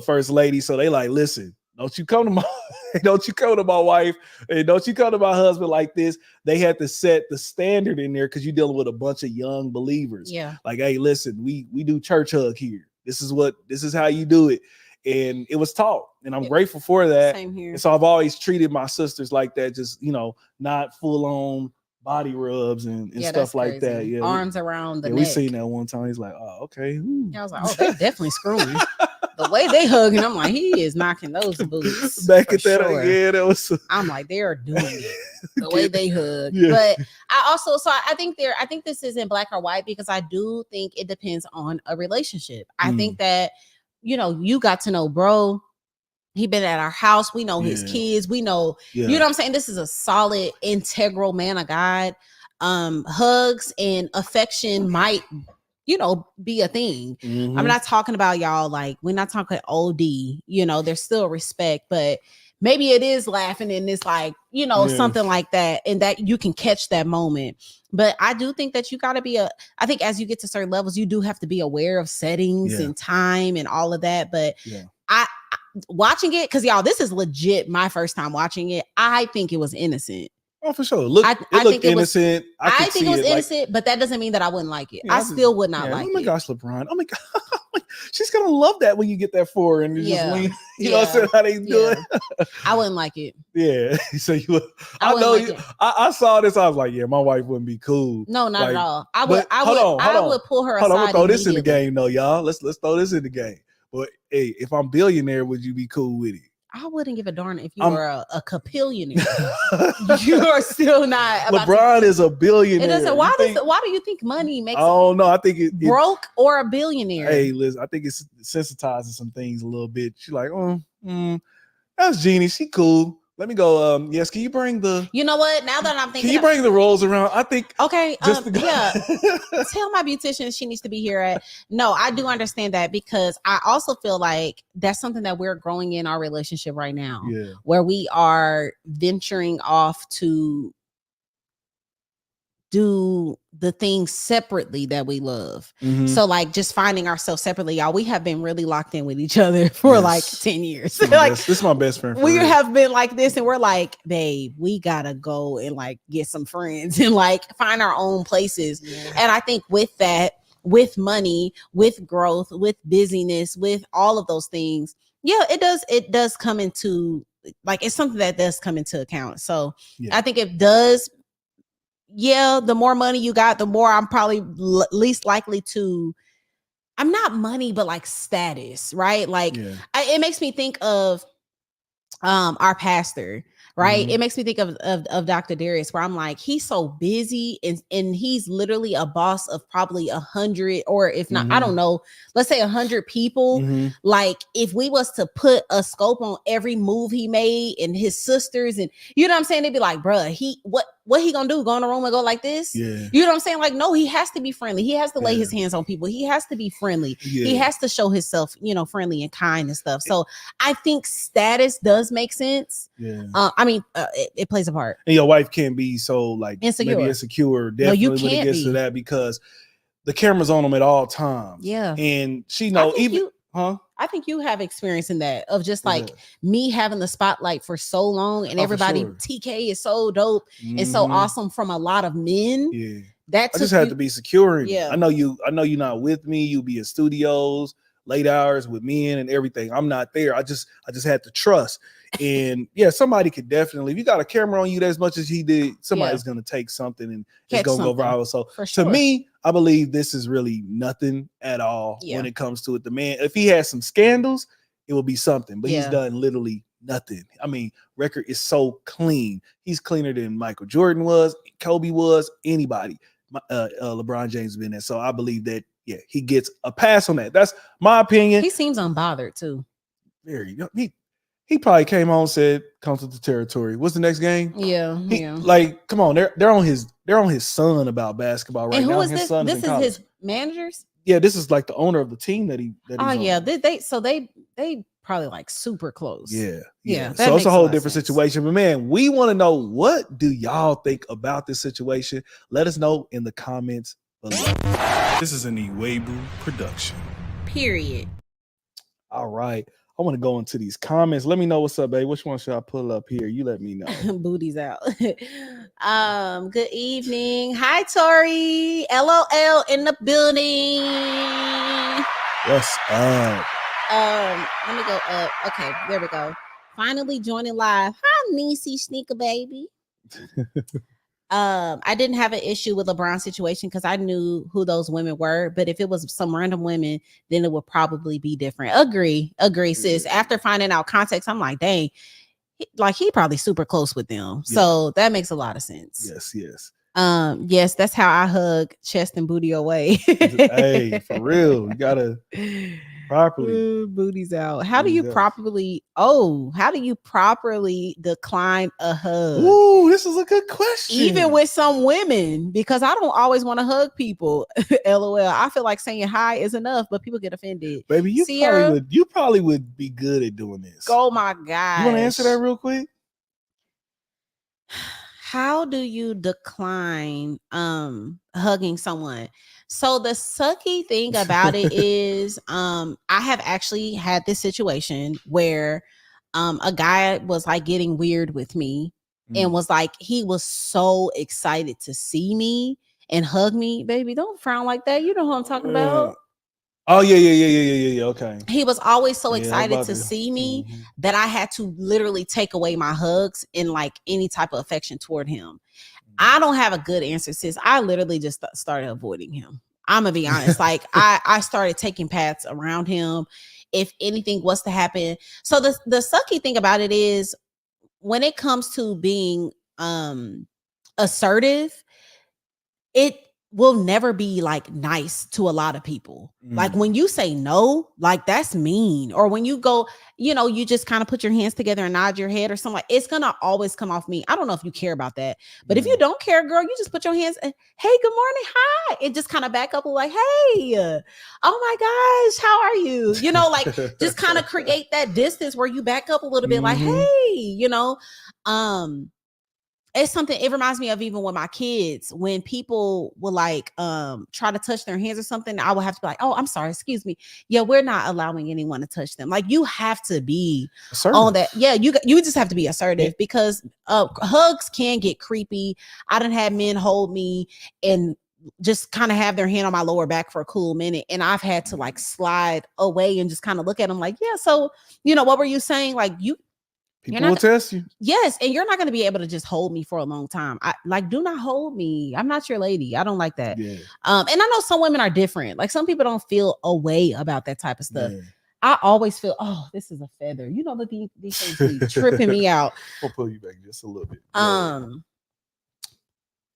first lady. So they like, listen, don't you come to my wife, and don't you come to my husband like this. They had to set the standard in there because you're dealing with a bunch of young believers.
Yeah.
Like, hey, listen, we do church hug here. This is how you do it. And it was taught, and I'm grateful for that.
Same here.
And so I've always treated my sisters like that, just, not full on body rubs and stuff like that. Yeah.
Arms around the neck.
We seen that one time. He's like, oh, okay.
Yeah, I was like, oh, they definitely screwing. The way they hugging, I'm like, he is knocking those boots.
Back at that, yeah, that was.
I'm like, they are doing it the way they hug. Yeah. But I think this isn't black or white, because I do think it depends on a relationship. I think that, you got to know bro. He been at our house. We know his kids. We know, you know what I'm saying? This is a solid, integral man of God. Hugs and affection might, be a thing. I'm not talking about y'all, like, we're not talking OD, there's still respect, but maybe it is laughing and it's like, you know, something like that, and that you can catch that moment. But I do think that you got to be I think as you get to certain levels, you do have to be aware of settings and time and all of that. But I watching it, because y'all, this is legit my first time watching it. I think it was innocent.
Oh, for sure. Look, it looked innocent.
I think it was innocent, but that doesn't mean that I wouldn't like it. I still would not like it.
Oh my gosh, LeBron. Oh my God. She's gonna love that when you get that for her and you just lean, you know what I'm saying, how they do it.
I wouldn't like it.
Yeah. So you would, I know like I saw this, I was like, yeah, my wife wouldn't be cool.
No, not at all. I would pull her aside.
Hold on, I'm gonna throw this in the game though, y'all. Let's throw this in the game. But hey, if I'm billionaire, would you be cool with it?
I wouldn't give a darn if you were a capillionaire. You are still not.
LeBron is a billionaire.
It doesn't. Why do you think money makes?
Oh no, I think it
broke or a billionaire.
Hey, Liz, I think it sensitizes some things a little bit. She's like, that's Jeannie. She cool. Let me go. Yes, can you bring the?
You know what? Now that I'm thinking,
can you bring the rolls around? I think.
Okay. Yeah. Tell my beautician she needs to be here. No, I do understand that, because I also feel like that's something that we're growing in our relationship right now, where we are venturing off to do the things separately that we love. So like just finding ourselves separately, y'all, we have been really locked in with each other for like 10 years.
This is my best friend.
We have been like this, and we're like, babe, we gotta go and like get some friends and like find our own places. And I think with that, with money, with growth, with busyness, with all of those things, it does come into, like, it's something that does come into account. So I think it does. The more money you got, the more I'm probably least likely to, I'm not money, but like status, right? Like it makes me think of our pastor, right? It makes me think of Dr. Darius, where I'm like, he's so busy and he's literally a boss of probably 100, or if not, I don't know, let's say 100 people. Like if we was to put a scope on every move he made and his sisters, and you know what I'm saying, they'd be like, bruh, what he gonna do? Go in the room and go like this? You know what I'm saying? Like, no, he has to be friendly. He has to lay his hands on people. He has to be friendly. He has to show himself, friendly and kind and stuff. So I think status does make sense. I mean, it plays a part.
And your wife can't be so like
insecure.
Maybe insecure. Definitely when it gets to that, because the camera's on them at all times. And she know
I think you have experience in that, of just like me having the spotlight for so long, and everybody, TK is so dope and so awesome from a lot of men. I just had to be secure. I know you're not with me. You be in studios late hours with men and everything. I'm not there. I just had to trust. And somebody could definitely, if you got a camera on you as much as he did, somebody's going to take something and it's going to go viral. So to me, I believe this is really nothing at all when it comes to it. The man, if he has some scandals, it will be something, but he's done literally nothing. I mean, record is so clean. He's cleaner than Michael Jordan was, Kobe was, anybody. LeBron James has been there. So I believe that, he gets a pass on that. That's my opinion. He seems unbothered too.
Very. He probably came on and said, "Come to the territory." What's the next game? Like, come on, they're on his son about basketball right now.
And who is this? This is his managers.
Yeah, this is like the owner of the team that he.
They probably like super close.
Yeah. So it's a whole different situation. But man, we want to know, what do y'all think about this situation? Let us know in the comments below. This is an Iwegbus production.
Period.
All right. I want to go into these comments. Let me know what's up, babe. Which one should I pull up here? You let me know.
Booty's out. Good evening. Hi, Tori. LOL in the building.
What's up?
Let me go up. Okay, there we go. Finally joining live. Hi, Niecy Sneaker Baby. I didn't have an issue with LeBron's situation because I knew who those women were. But if it was some random women, then it would probably be different. Agree, sis. After finding out context, I'm like, dang, he probably super close with them. So that makes a lot of sense. Yes, that's how I hug chest and booty away.
Hey, for real, you gotta. Properly.
Booties out. How do
Booties
you
out.
properly decline a hug?
Ooh, this is a good question.
Even with some women, because I don't always want to hug people. LOL. I feel like saying hi is enough, but people get offended.
Baby,
Sierra,
you probably would be good at doing this.
oh my gosh.
You want to answer that real quick?
How do you decline hugging someone? So the sucky thing about it is I have actually had this situation where a guy was like getting weird with me and was like, he was so excited to see me and hug me. Baby, don't frown like that. You know who I'm talking about.
Oh yeah. Okay.
He was always so
Yeah, I'm
excited
about
to
to-
see me that I had to literally take away my hugs and like any type of affection toward him. I don't have a good answer, sis. I literally just started avoiding him. I'm gonna be honest. Like I started taking paths around him if anything was to happen. So the sucky thing about it is when it comes to being assertive, it will never be like nice to a lot of people. Like when you say no, like that's mean. Or when you go, you just kind of put your hands together and nod your head or something, like it's gonna always come off me. I don't know if you care about that, but if you don't care, girl, you just put your hands and, hey, good morning, hi, and just kind of back up like, hey, oh my gosh, how are you? Like just kind of create that distance where you back up a little bit, like, hey, it's something, it reminds me of even with my kids, when people will like try to touch their hands or something, I will have to be like, oh, I'm sorry, excuse me. Yeah, we're not allowing anyone to touch them. Like you have to be assertive on that. Yeah, you just have to be assertive because hugs can get creepy. I done had men hold me and just kind of have their hand on my lower back for a cool minute, and I've had to like slide away and just kind of look at them like, yeah, so what were you saying? Like people will test you. Yes, and you're not going to be able to just hold me for a long time. Do not hold me. I'm not your lady. I don't like that. Yeah. And I know some women are different. Like some people don't feel a way about that type of stuff. Yeah. I always feel, oh, this is a feather. That these things be tripping me out.
I'll pull you back just a little bit.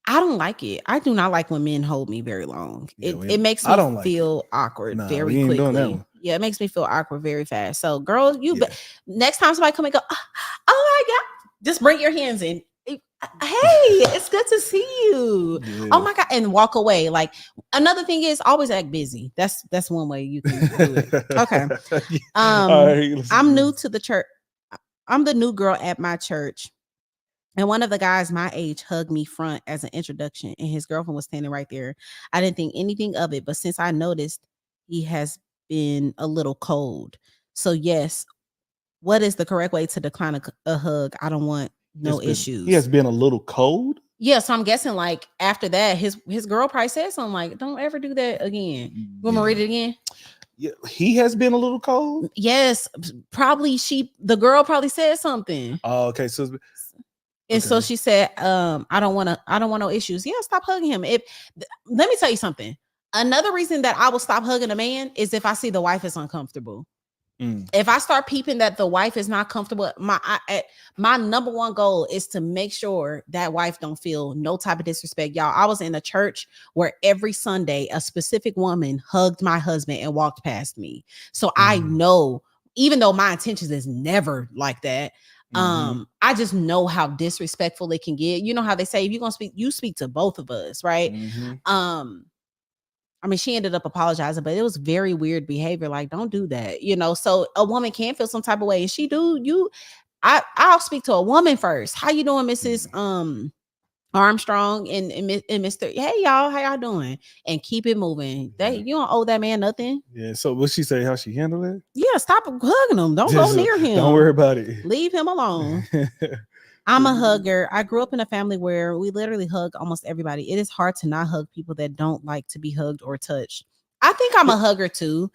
I don't like it. I do not like when men hold me very long. It makes me feel awkward very quickly. Yeah, it makes me feel awkward very fast. So, girls, next time somebody come and go, oh my God, just bring your hands in. Hey, it's good to see you. Yeah. Oh my God, and walk away. Like another thing is always act busy. That's one way you can do it. Okay. Right, I'm new to the church. I'm the new girl at my church. And one of the guys my age hugged me front as an introduction, and his girlfriend was standing right there. I didn't think anything of it, but since I noticed, he has been a little cold. So yes, what is the correct way to decline a hug? I don't want no issues.
He has been a little cold?
Yeah, so I'm guessing like after that, his girl probably said something like, don't ever do that again. You want me to read it again?
Yeah, he has been a little cold?
Yes, probably the girl probably said something.
Oh, okay. So
and so she said, I don't want no issues. Yeah, stop hugging him. Let me tell you something. Another reason that I will stop hugging a man is if I see the wife is uncomfortable. If I start peeping that the wife is not comfortable, my number one goal is to make sure that wife don't feel no type of disrespect. Y'all, I was in a church where every Sunday a specific woman hugged my husband and walked past me. So I know, even though my intentions is never like that, I just know how disrespectful it can get. You know how they say if you're gonna speak, you speak to both of us, right? I mean, she ended up apologizing, but it was very weird behavior. Like, don't do that, so a woman can feel some type of way. And she I'll speak to a woman first. How you doing, Mrs. Armstrong and Mr. Hey, y'all, how y'all doing? And keep it moving. You don't owe that man nothing.
Yeah. So what she say? How she handled it?
Yeah. Stop hugging him. Don't go near him.
Don't worry about it.
Leave him alone. I'm a hugger. I grew up in a family where we literally hug almost everybody. It is hard to not hug people that don't like to be hugged or touched. I think I'm a hugger too.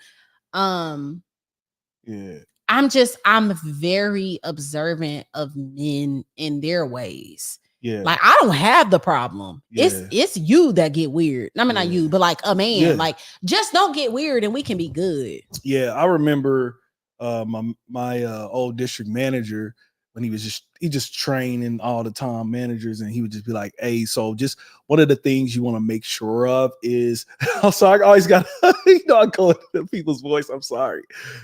Yeah. I'm very observant of men in their ways. Yeah. Like I don't have the problem. Yeah. It's you that get weird. I mean, not you, but like a man. Yeah. Like just don't get weird and we can be good.
Yeah, I remember my old district manager. when he just training all the time managers, and he would just be like, hey, so just one of the things you want to make sure of is so I always got I go into people's voice. I'm sorry.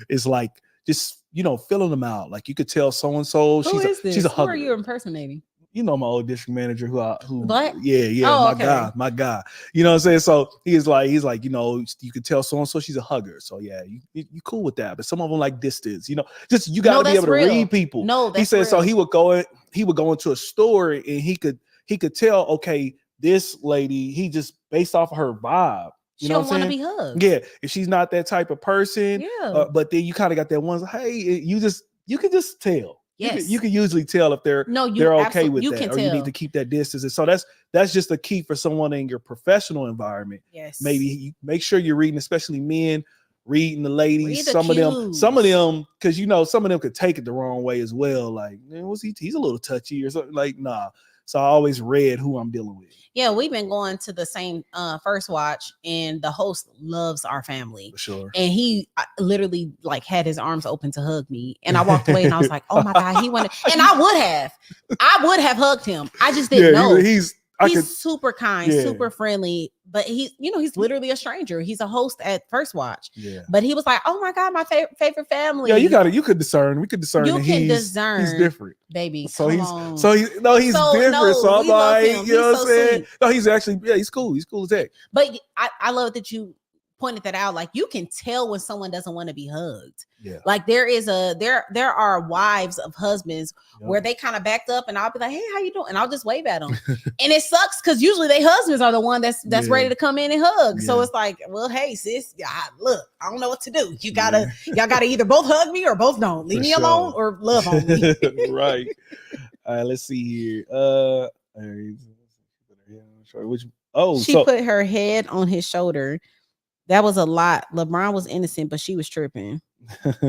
It's like just filling them out. Like you could tell so and so she's a hugger.
Who are you impersonating?
My old district manager who
what?
Yeah, oh, my guy. You know what I'm saying? So he's like, you could tell so and so she's a hugger. So yeah, you cool with that. But some of them like distance, just you gotta be able to read people.
No, that's
he said
real.
So he would go into a store and he could tell, okay, this lady, he just based off of her vibe.
She don't want to be hugged.
Yeah, if she's not that type of person, but then you kind of got that one. Hey, you can just tell.
Yes.
You can usually tell if they're okay with that, or you need to keep that distance. And so that's just the key for someone in your professional environment.
Yes.
Maybe you make sure you're reading, especially men, reading the ladies. Some of them, because some of them could take it the wrong way as well. Like, man, he's a little touchy or something. Like, nah. So I always read who I'm dealing with.
Yeah, we've been going to the same first watch, and the host loves our family.
For sure.
And he literally like had his arms open to hug me, and I walked away, and I was like, "Oh my God, he wanted." And I would have hugged him. I just didn't know. He's super kind, super friendly, but he's literally a stranger. He's a host at First Watch.
Yeah.
But he was like, "Oh my God, my favorite family."
Yeah, you could discern. We could discern. He's different,
baby.
So he's different. So I'm like, you know what I'm saying? No, he's actually, he's cool. He's cool as heck.
But I love that you pointed that out. Like, you can tell when someone doesn't want to be hugged.
Yeah.
Like there are wives of husbands where they kind of backed up, and I'll be like, "Hey, how you doing?" And I'll just wave at them. And it sucks because usually they husbands are the one that's ready to come in and hug. So it's like, well, hey sis, look, I don't know what to do. Y'all gotta either both hug me or both don't. Leave me alone or love on me.
Right. All right, let's see here.
She put her head on his shoulder. That was a lot. LeBron was innocent, but she was tripping.
Because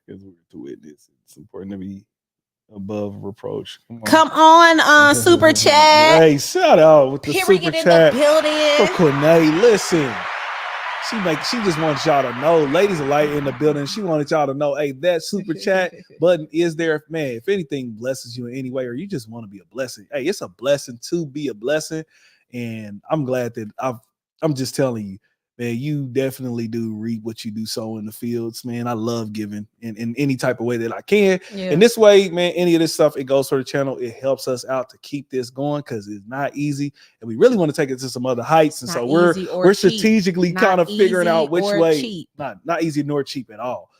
we're to witness. It's important to be above reproach.
Come on, super chat.
Hey, shout out with the super chat.
In the building.
For Quinay. Listen, she just wants y'all to know. Ladies are light in the building. She wanted y'all to know, hey, that super chat button is there. Man, if anything blesses you in any way, or you just want to be a blessing, hey, it's a blessing to be a blessing. And I'm glad that I'm just telling you, man, you definitely do reap what you do sow in the fields, man. I love giving in any type of way that I can. Yeah. And this way, man, any of this stuff, it goes for the channel. It helps us out to keep this going because it's not easy. And we really want to take it to some other heights. And so we're strategically kind of figuring out which way. Cheap. Not easy nor cheap at all.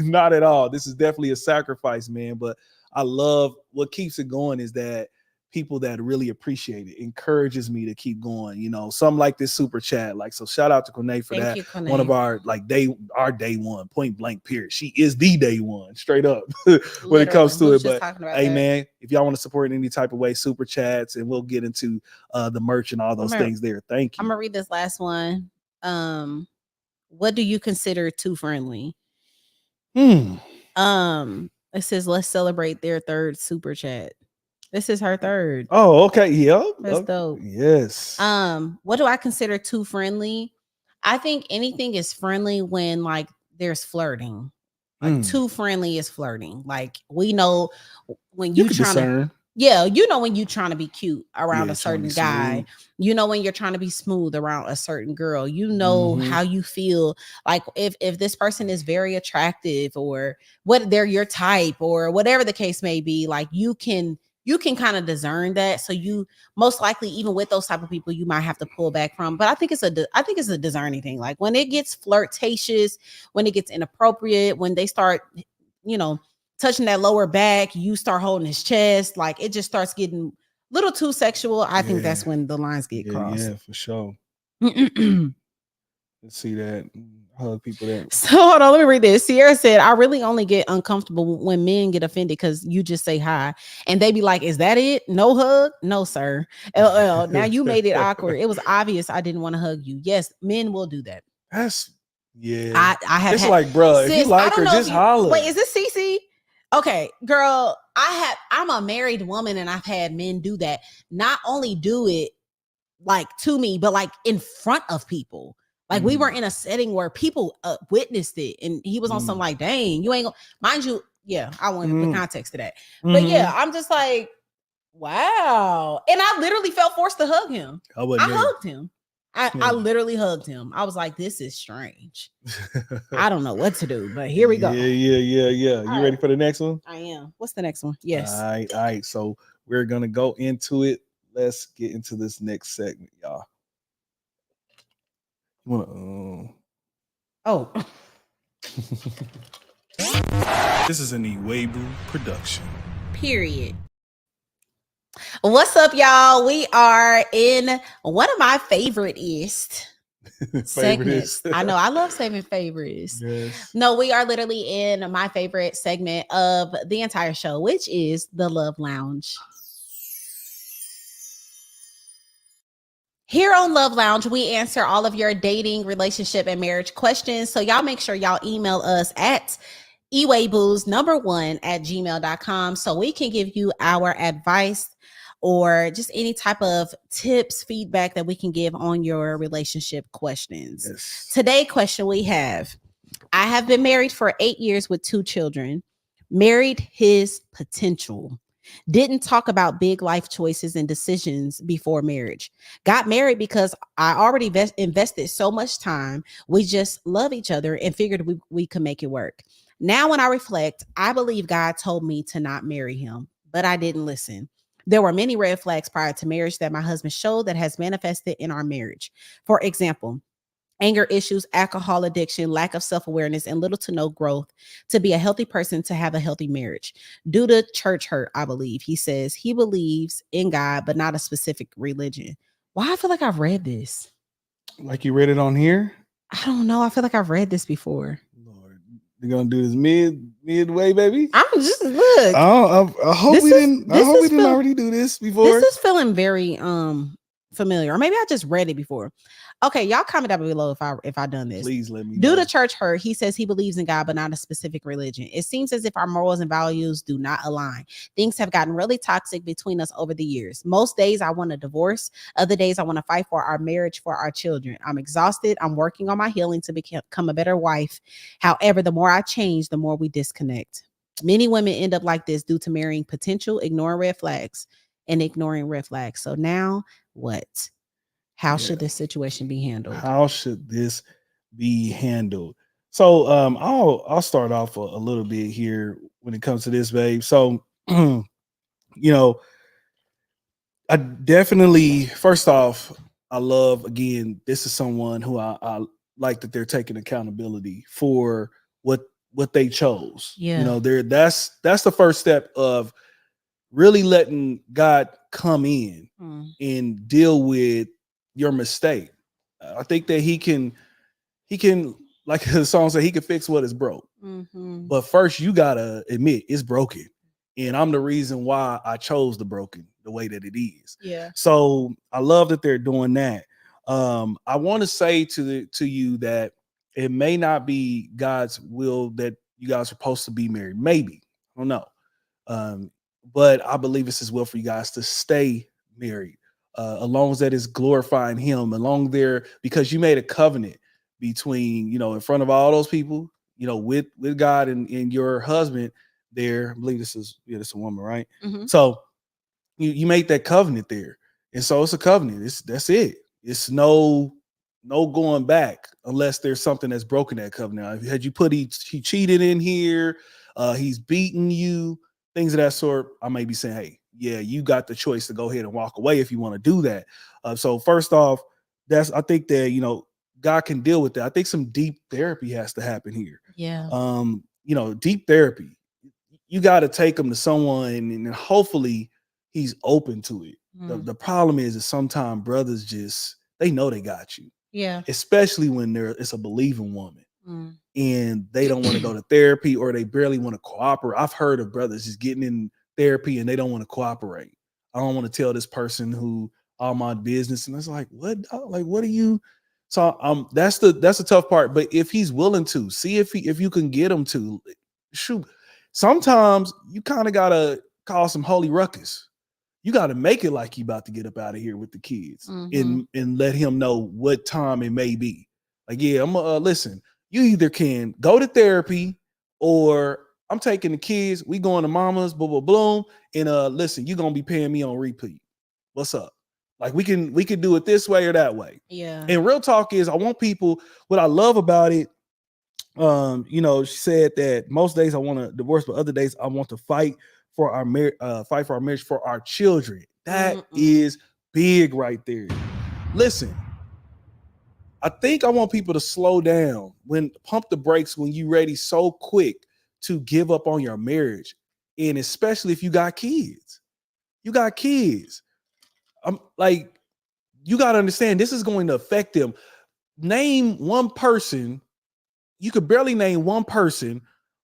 Not at all. This is definitely a sacrifice, man. But I love what keeps it going is that people that really appreciate it encourages me to keep going, some like this super chat. Like, so shout out to Quinay for that. Quinay. One of our day one, point blank period. She is the day one, straight up when it comes to it. But hey, man, if y'all want to support in any type of way, super chats, and we'll get into the merch and all those things there. Thank you.
I'm gonna read this last one. What do you consider too friendly? It says, let's celebrate their third super chat. This is her third.
Oh, okay. Yeah.
That's dope.
Yes.
What do I consider too friendly? I think anything is friendly when like there's flirting. Like too friendly is flirting. Like, we know when you trying to, when you're trying to be cute around a certain guy, when you're trying to be smooth around a certain girl, how you feel. Like if this person is very attractive, or what they're your type, or whatever the case may be, like you can kind of discern that. So you most likely, even with those type of people, you might have to pull back from. But I think it's a discerning thing. Like when it gets flirtatious, when it gets inappropriate, when they start, touching that lower back, you start holding his chest, like it just starts getting a little too sexual. I think that's when the lines get crossed.
Yeah, for sure. Let's see that. Hug people that.
So hold on, let me read this. Sierra said, I really only get uncomfortable when men get offended because you just say hi and they be like, is that it? No hug? No, sir. LL. Now you made it awkward. It was obvious I didn't want to hug you. Yes, men will do that.
I have. It's like, bro, if you like her, just holler.
Wait, is this CC? Okay, girl, I'm a married woman and I've had men do that. Not only do it like to me, but like in front of people. Like we were in a setting where people witnessed it, and he was on some like, dang, you ain't gonna, mind you, Yeah, I want the context of that.
Mm-hmm.
But yeah, I'm just like, wow. And I literally felt forced to hug him. I hugged him. I literally hugged him. I was like, this is strange. I don't know what to do, but here we go.
Yeah. You ready for the next one?
I am. What's the next one? Yes.
All right. So we're going to go into it. Let's get into this next segment, y'all. You want to...
Oh.
This is an Iwegbus production.
Period. What's up, y'all? We are in one of my favorite-ist segments. I know I love saving favorites.
Yes.
No, we are literally in my favorite segment of the entire show, which is the Love Lounge. Here on Love Lounge, we answer all of your dating, relationship, and marriage questions. So y'all make sure y'all email us at iwegbus1@gmail.com so we can give you our advice or just any type of tips, feedback that we can give on your relationship questions.
Yes.
Today question we have, I have been married for 8 years with 2 children, married his potential. Didn't talk about big life choices and decisions before marriage. Got married because I already invested so much time. We just love each other and figured we could make it work. Now, when I reflect, I believe God told me to not marry him, but I didn't listen. There were many red flags prior to marriage that my husband showed that has manifested in our marriage. For example, anger issues, alcohol addiction, lack of self-awareness, and little to no growth to be a healthy person to have a healthy marriage. Due to church hurt, I believe. He says he believes in God, but not a specific religion. Why I feel like I've read this.
Like you read it on here?
I don't know. I feel like I've read this before.
Lord, you're gonna do this midway, baby?
I'm just look.
I hope we didn't already do this before.
This is feeling very familiar, or maybe I just read it before. Okay, y'all comment down below if I done this.
Please let me know.
Due to church hurt, he says he believes in God, but not a specific religion. It seems as if our morals and values do not align. Things have gotten really toxic between us over the years. Most days I want a divorce. Other days I want to fight for our marriage, for our children. I'm exhausted. I'm working on my healing to become a better wife. However, the more I change, the more we disconnect. Many women end up like this due to marrying potential, ignoring red flags. So now what? How should this situation be handled?
So I'll start off a little bit here when it comes to this, babe. So I definitely, first off, I love, again, this is someone who I like that they're taking accountability for what they chose.
Yeah.
That's the first step of really letting God come in and deal with your mistake. I think that he can, like the song said, he can fix what is broke.
Mm-hmm.
But first you gotta admit it's broken. And I'm the reason why I chose the broken the way that it is.
Yeah.
So I love that they're doing that. I want to say to you that it may not be God's will that you guys are supposed to be married. Maybe. I don't know. But I believe it's his will for you guys to stay married. As long as that is glorifying him, along there, because you made a covenant between, in front of all those people, with God and your husband there. I believe this is a woman, right?
Mm-hmm.
So you made that covenant there. And so it's a covenant. That's it. It's no going back unless there's something that's broken that covenant. Had you put he cheated in here, he's beaten you, things of that sort, I may be saying, hey, yeah, you got the choice to go ahead and walk away if you want to do that. So first off, I think that, God can deal with that. I think some deep therapy has to happen here.
Yeah.
Deep therapy. You got to take him to someone and hopefully he's open to it. The problem is that sometimes brothers they know they got you.
Yeah.
Especially when it's a believing woman. And they don't want to go to therapy, or they barely want to cooperate. I've heard of brothers just getting in therapy and they don't want to cooperate. I don't want to tell this person who all my business. And it's like, what? Like, what are you? So that's the tough part. But if he's willing to, see if you can get him to, shoot. Sometimes you kind of gotta cause some holy ruckus. You got to make it like you about to get up out of here with the kids, and let him know what time it may be. Like, yeah, I'm listen. You either can go to therapy or I'm taking the kids. We going to mama's, blah, blah, bloom. And listen, you're gonna be paying me on repeat. What's up? Like we can do it this way or that way.
Yeah.
And real talk is I want people, what I love about it, she said that most days I want to divorce, but other days I want to fight for our fight for our marriage, for our children. That is big right there. Listen, I think I want people to slow down, when pump the brakes when you ready so quick to give up on your marriage. And especially if you got kids. You got kids. I'm like, you got to understand this is going to affect them. Name one person, you could barely name one person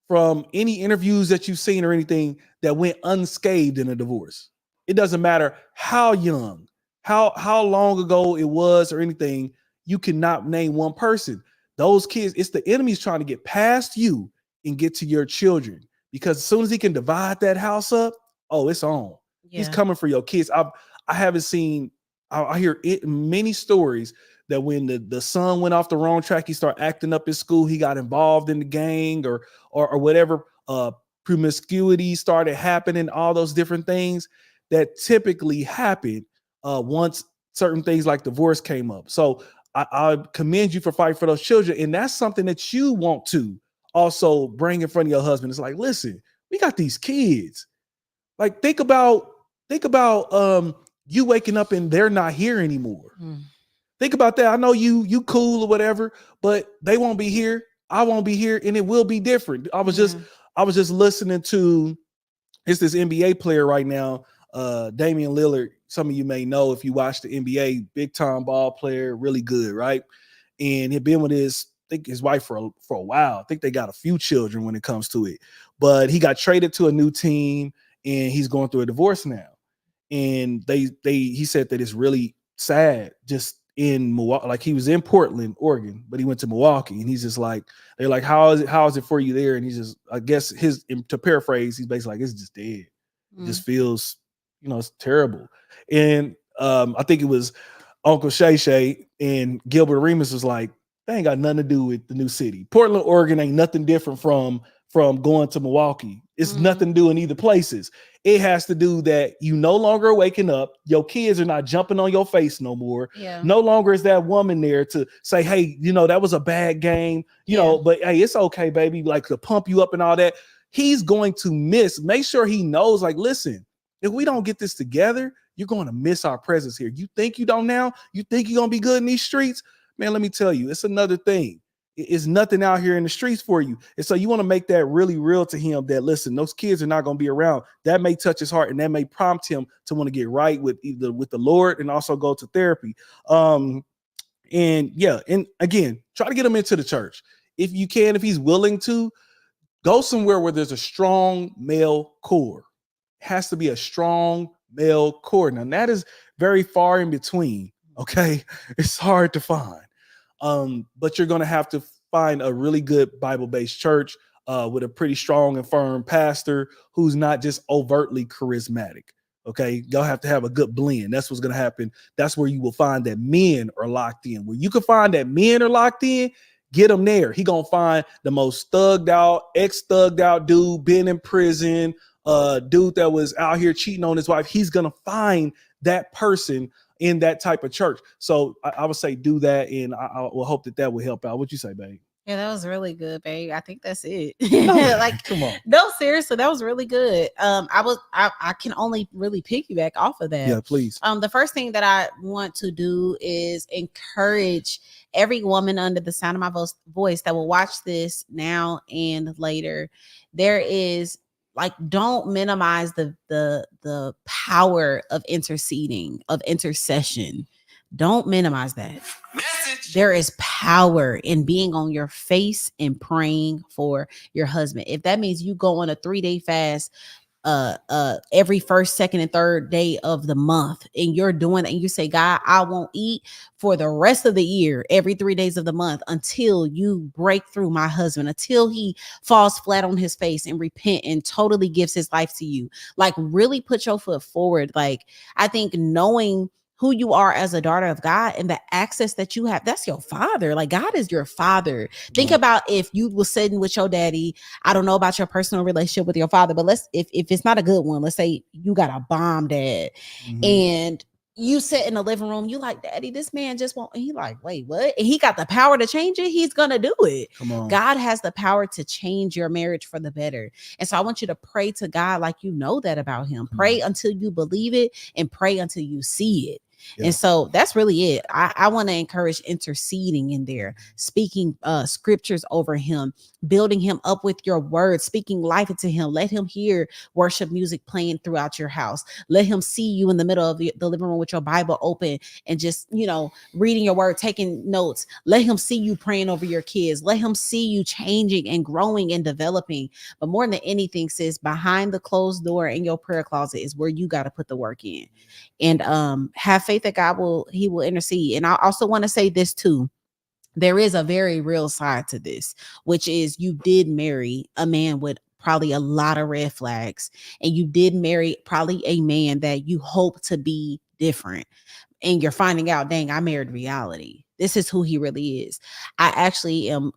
from any interviews that you've seen or anything that went unscathed in a divorce. It doesn't matter how young, how long ago it was or anything. You cannot name one person. Those kids, it's the enemy's trying to get past you and get to your children, because as soon as he can divide that house up, oh, it's on. Yeah. He's coming for your kids. I haven't seen. I hear many stories that when the son went off the wrong track, he started acting up in school. He got involved in the gang or whatever. Promiscuity started happening. All those different things that typically happen once certain things like divorce came up. So I commend you for fighting for those children, and that's something that you want to also bring in front of your husband. It's like, listen, we got these kids. Like, think about you waking up and they're not here anymore. Think about that. I know you cool or whatever, but they won't be here. I won't be here, and it will be different. I was just listening to, it's this NBA player right now, Damian Lillard. Some of you may know if you watch the NBA, big time ball player, really good, right? And he'd been with his wife for a while. I think they got a few children when it comes to it, but he got traded to a new team and he's going through a divorce now. And he said that it's really sad, just in Milwaukee. Like, he was in Portland, Oregon, but he went to Milwaukee, and he's just like, they're like, how is it for you there? And he's just, I guess to paraphrase, he's basically like, it's just dead. It just feels, it's terrible. And I think it was Uncle Shay Shay and Gilbert Arenas was like, they ain't got nothing to do with the new city. Portland, Oregon ain't nothing different from going to Milwaukee. It's nothing to do in either places. It has to do that you no longer are waking up. Your kids are not jumping on your face no more. Yeah. No longer is that woman there to say, hey, that was a bad game, but hey, it's okay, baby. Like, to pump you up and all that. He's going to make sure he knows, like, listen, if we don't get this together, you're going to miss our presence here. You think you don't now? You think you're going to be good in these streets? Man, let me tell you, it's another thing. It's nothing out here in the streets for you. And so you want to make that really real to him, that, listen, those kids are not going to be around. That may touch his heart, and that may prompt him to want to get right with the Lord and also go to therapy. And again, try to get him into the church. If you can, if he's willing to, go somewhere where there's a strong male core. It has to be a strong male core. Now, that is very far in between. Okay. It's hard to find. But you're going to have to find a really good Bible-based church with a pretty strong and firm pastor who's not just overtly charismatic. Okay. You'll have to have a good blend. That's what's going to happen. That's where you will find that men are locked in. Where you can find that men are locked in, get him there. He going to find the most thugged out, ex-thugged out dude, been in prison, dude that was out here cheating on his wife. He's going to find that person in that type of church. So I would say do that, and I will hope that will help out. What you say, babe?
Yeah, that was really good, babe. I think that's it.
Like, come on.
No, seriously, that was really good. I can only really piggyback off of that.
Yeah, please.
The first thing that I want to do is encourage every woman under the sound of my voice that will watch this now and later. There is, like, don't minimize the power of intercession. Don't minimize that. There is power in being on your face and praying for your husband. If that means you go on a 3-day fast every first, second, and third day of the month, and you're doing that, and you say, God, I won't eat for the rest of the year, every 3 days of the month, until you break through my husband, until he falls flat on his face and repent and totally gives his life to you. Like, really put your foot forward. Like, I think knowing who you are as a daughter of God and the access that you have. That's your father. Like, God is your father. Think about if you were sitting with your daddy. I don't know about your personal relationship with your father, but if it's not a good one, let's say you got a bomb dad, and you sit in the living room, you like, daddy, this man just won't. And he like, wait, what? And he got the power to change it. He's gonna do it.
Come on.
God has the power to change your marriage for the better. And so I want you to pray to God like you know that about him. Pray until you believe it, and pray until you see it.
Yeah.
And so that's really it. I want to encourage interceding in there, speaking scriptures over him, building him up with your words, speaking life into him. Let him hear worship music playing throughout your house. Let him see you in the middle of the living room with your Bible open and just, reading your word, taking notes. Let him see you praying over your kids. Let him see you changing and growing and developing. But more than anything, sis, behind the closed door in your prayer closet is where you got to put the work in. And have faith that God will intercede. And I also want to say this too. There is a very real side to this, which is you did marry a man with probably a lot of red flags, and you did marry probably a man that you hope to be different. And you're finding out, dang, I married reality. This is who he really is. I actually am,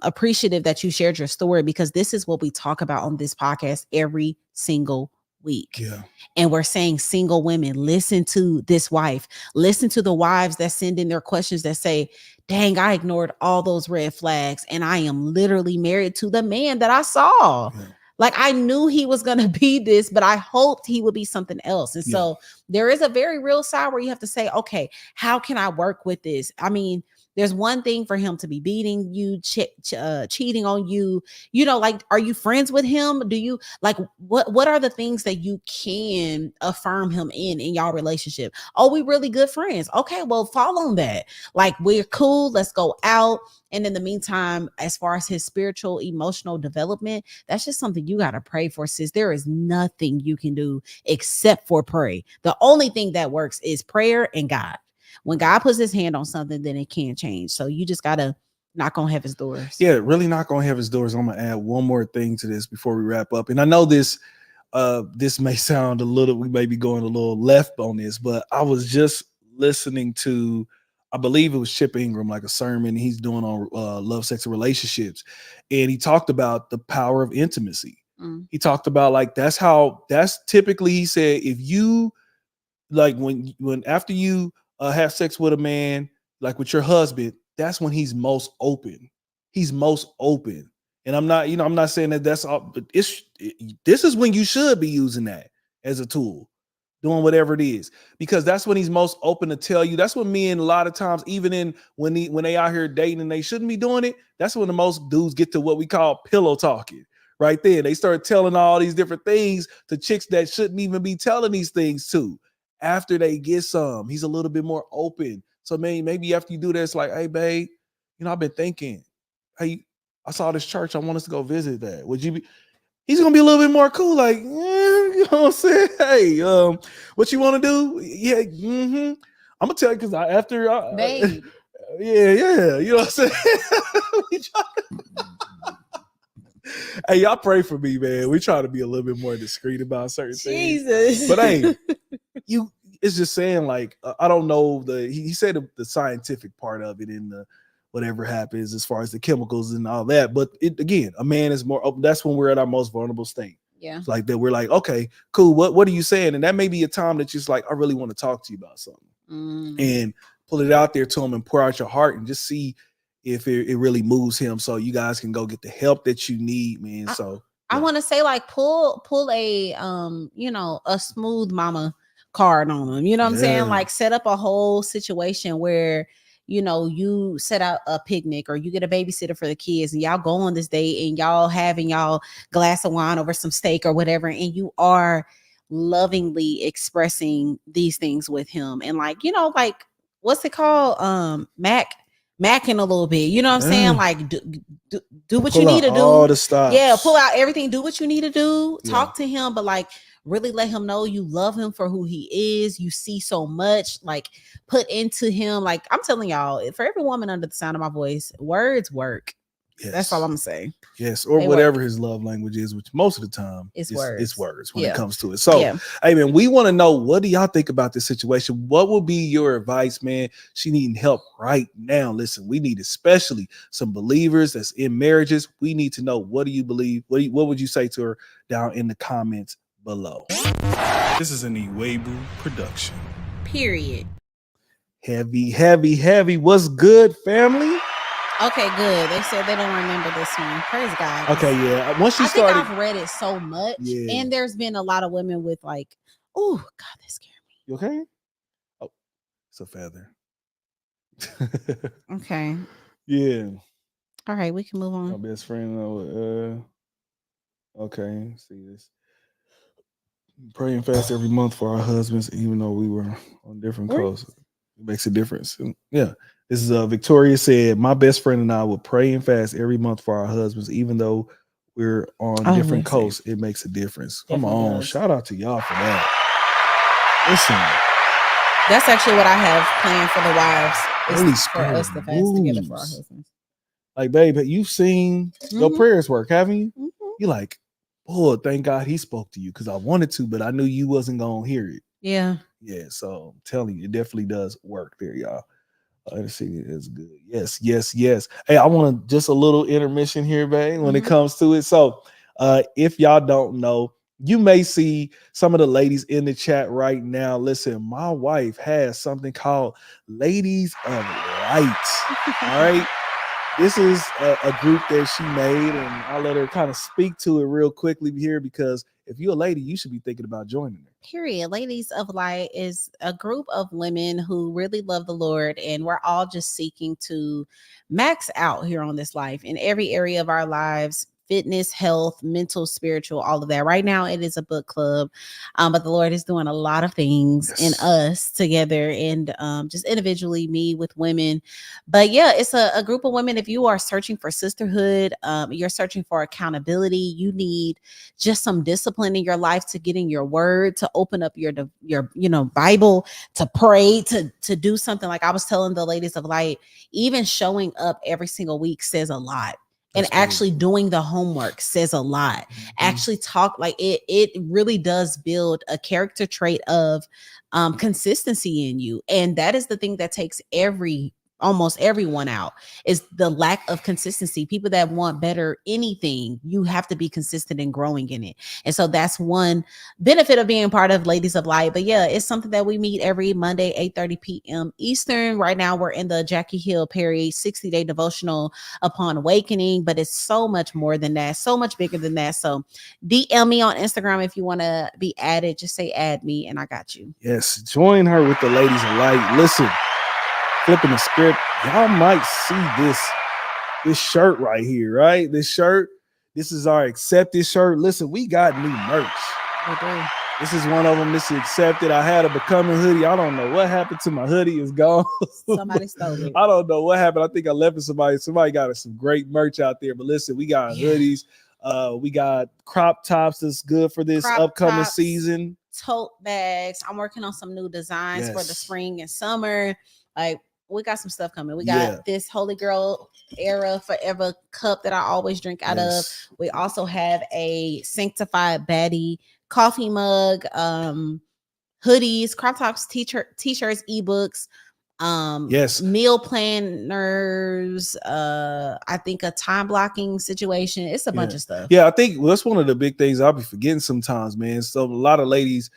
appreciative that you shared your story, because this is what we talk about on this podcast every single week.
Yeah.
And we're saying, single women, listen to this wife, listen to the wives that send in their questions that say, dang, I ignored all those red flags and I am literally married to the man that I saw.
Yeah.
Like, I knew he was going to be this, but I hoped he would be something else. And so there is a very real side where you have to say, okay, how can I work with this? I mean, there's one thing for him to be beating you, cheating on you. Like, are you friends with him? Do you like what are the things that you can affirm him in y'all relationship? Oh, we really good friends. Okay, well, fall on that. Like, we're cool. Let's go out. And in the meantime, as far as his spiritual, emotional development, that's just something you got to pray for, sis. There is nothing you can do except for pray. The only thing that works is prayer and God. When God puts his hand on something, then it can change. So you just got to knock on heaven's doors.
Yeah, really knock on heaven's doors. I'm going to add one more thing to this before we wrap up. And I know this may sound we may be going a little left on this, but I was just listening to, I believe it was Chip Ingram, like a sermon he's doing on love, sex, and relationships. And he talked about the power of intimacy. He talked about that's typically, he said, if you like when after you have sex with a man, like with your husband, that's when he's most open. He's most open. And I'm not saying that that's all, but this is when you should be using that as a tool, doing whatever it is, because that's when he's most open to tell you. That's when men, a lot of times, even when they out here dating and they shouldn't be doing it, that's when the most dudes get to what we call pillow talking. Right there, they start telling all these different things to chicks that shouldn't even be telling these things to. After they get some, he's a little bit more open. So maybe after you do this, like, hey, babe, I've been thinking, hey, I saw this church. I want us to go visit that. Would you be? He's gonna be a little bit more cool, like, you know what I'm saying? Hey, what you want to do? Yeah, I'm gonna tell you, because
Babe.
yeah, you know what I'm saying? Hey, y'all pray for me, man. We try to be a little bit more discreet about certain things. But hey, it's just saying, like, I don't know he said the scientific part of it in the whatever happens as far as the chemicals and all that. But again, a man is more open. That's when we're at our most vulnerable state.
Yeah.
It's like that. We're like, okay, cool. What are you saying? And that may be a time that you're just like, I really want to talk to you about something, and pull it out there to him and pour out your heart and just see if it really moves him, so you guys can go get the help that you need, man. So
I want to say, like, pull a a smooth mama card on him. You know what I'm saying? Like, set up a whole situation where you set out a picnic, or you get a babysitter for the kids, and y'all go on this date, and y'all having y'all glass of wine over some steak or whatever, and you are lovingly expressing these things with him, and like what's it called? Macking a little bit, you know what I'm saying? Like, do what you need to do.
All the stops.
Yeah, pull out everything. Do what you need to do. Talk to him, but like, really let him know you love him for who he is. You see so much, like, put into him. Like, I'm telling y'all, for every woman under the sound of my voice, words work. That's all
Yes.
I'm gonna say.
Yes, or
They
whatever
work.
his love language is, which most of the time
It's
it's
words.
words when it
Yeah.
comes to it. So,
Yeah.
hey man, we want to know, what do y'all think about this situation? What would be your advice, man? She needing help right now. Listen, we need especially some believers that's in marriages. We need to know, what do you believe? What would you say to her down in the comments below? This is an Iwegbus production.
Period.
Heavy, heavy, heavy. What's good, family?
Okay, good. They said they don't remember this one. Praise God. 'Cause
Okay, yeah. Once you
I think
started,
I've read it so much,
yeah.
and there's been a lot of women with like, oh God, that scared
You okay? Oh, it's a feather.
me. Okay.
Yeah.
All right, we can move
My
on.
best friend. Okay. See this. Pray and fast every month for our husbands, even though we were on different
Where?
coasts. It makes a difference. And yeah. This is Victoria said, my best friend and I will pray and fast every month for our husbands, even though we're on
Oh,
different
listen.
coasts. It makes a difference. Come
Definitely
on.
does.
Shout out to y'all for that. Listen.
That's actually what I have planned for the wives.
Holy
Is for
Spirit
us to fast together for our
moves.
husbands.
Like, babe, you've seen your
Mhm.
prayers work, haven't you?
Mhm.
You're like, oh, thank God he spoke to you, because I wanted to, but I knew you wasn't gonna hear it.
Yeah.
Yeah, so I'm telling you, it definitely does work there, y'all. Let's see, it's good. Yes, yes, yes. Hey, I want just a little intermission here, babe, when it
Mhm.
comes to it. So, if y'all don't know, you may see some of the ladies in the chat right now. Listen, my wife has something called Ladies of Light. All right. This is a group that she made, and I'll let her kind of speak to it real quickly here, because if you're a lady, you should be thinking about joining her.
Period. Ladies of Light is a group of women who really love the Lord, and we're all just seeking to max out here on this life in every area of our lives: fitness, health, mental, spiritual, all of that. Right now, it is a book club, but the Lord is doing a lot of things in
Yes.
us together, and just individually, me with women. But yeah, it's a group of women. If you are searching for sisterhood, you're searching for accountability, you need just some discipline in your life to get in your word, to open up your Bible, to pray, to do something. Like I was telling the ladies of Light, even showing up every single week says a lot. And
That's big.
actually doing the homework says a lot.
Mhm.
Actually talk, like it really does build a character trait of consistency in you. And that is the thing that takes almost everyone out, is the lack of consistency. People that want better anything, you have to be consistent in growing in it. And so that's one benefit of being part of Ladies of Light. But yeah, it's something that we meet every Monday, 8:30 p.m. Eastern. Right now we're in the Jackie Hill Perry 60-day devotional upon awakening, but it's so much more than that, so much bigger than that. So DM me on Instagram if you want to be added. Just say add me and I got you.
Yes, join her with the Ladies of Light. Listen, flipping the script, y'all might see this shirt right here, right? This shirt, this is our accepted shirt. Listen, we got new merch.
We do.
This is one of them. This is accepted. I had a becoming hoodie. I don't know what happened to my hoodie. It's gone.
Somebody stole it.
I don't know what happened. I think I left it somebody. Somebody got us some great merch out there. But listen, we got hoodies. We got crop tops that's good for this
Crop
upcoming
tops,
season.
tote bags. I'm working on some new designs for the spring and summer. Like, we got some stuff coming. We got this Holy Girl Era Forever cup that I always drink out of. We also have a Sanctified Baddie coffee mug, hoodies, crop tops, t-shirts, ebooks, meal planners, I think a time blocking situation. It's a bunch of stuff.
I think that's one of the big things I'll be forgetting sometimes, man. So a lot of ladies,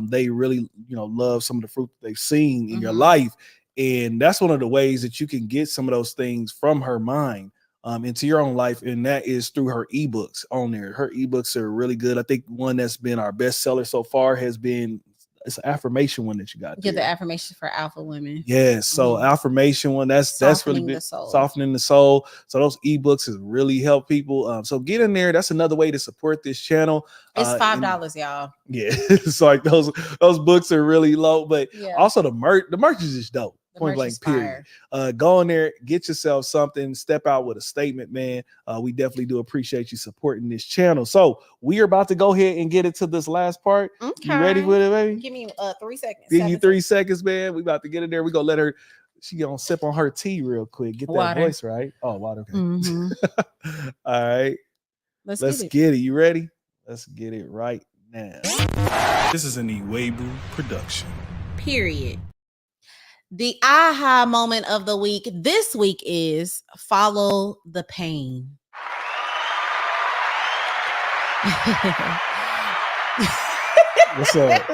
they really love some of the fruit that they've seen in your life, and that's one of the ways that you can get some of those things from her mind into your own life, and that is through her ebooks on there. Her ebooks are really good. I think one that's been our best seller so far has been, it's an affirmation one that you got.
Get the affirmation for alpha women.
Yes, so affirmation one, that's really big, softening the soul. So those ebooks has really helped people. So get in there. That's another way to support this channel.
It's $5, y'all.
Yeah, it's like those books are really low, but also the merch is just dope. Point blank, period. Go in there, get yourself something, step out with a statement, man. We definitely do appreciate you supporting this channel. So we are about to go ahead and get into this last part. Okay. You ready for it, baby?
Give me 3 seconds.
Give you 3 seconds, man. We about to get in there. We're gonna let her She gonna sip on her tea real quick. Get that
Water.
voice right. Oh, water. Okay.
Mm-hmm.
All right. Let's get it. You ready? Let's get it right now. This is an Iwegbus production.
Period. The aha moment of the week this week is follow the pain.
What's up?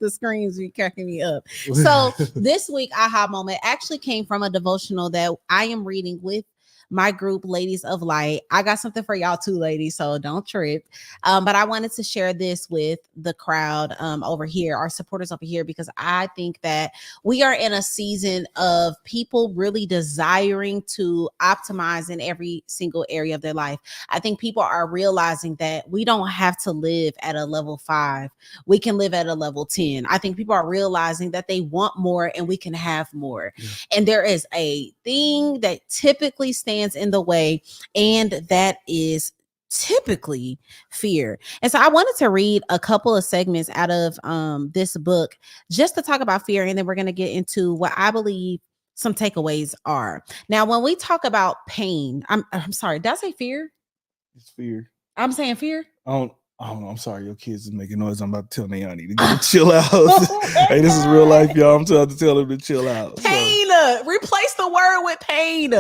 the screams be cracking me up. So this week aha moment actually came from a devotional that I am reading with my group, Ladies of Light. I got something for y'all too, ladies, so don't trip. But I wanted to share this with the crowd over here, our supporters over here, because I think that we are in a season of people really desiring to optimize in every single area of their life. I think people are realizing that we don't have to live at a level 5. We can live at a level 10. I think people are realizing that they want more and we can have more. Yeah. And there is a thing that typically stands in the way, and that is typically fear. And so I wanted to read a couple of segments out of this book just to talk about fear, and then we're going to get into what I believe some takeaways are. Now, when we talk about pain, I'm sorry, did I say fear?
It's fear.
I'm saying fear.
I'm sorry, your kids is making noise. I'm about to tell them I need to chill out. Hey, this is real life, y'all. I'm trying to tell them to chill out.
Pain. Replace the word with pain.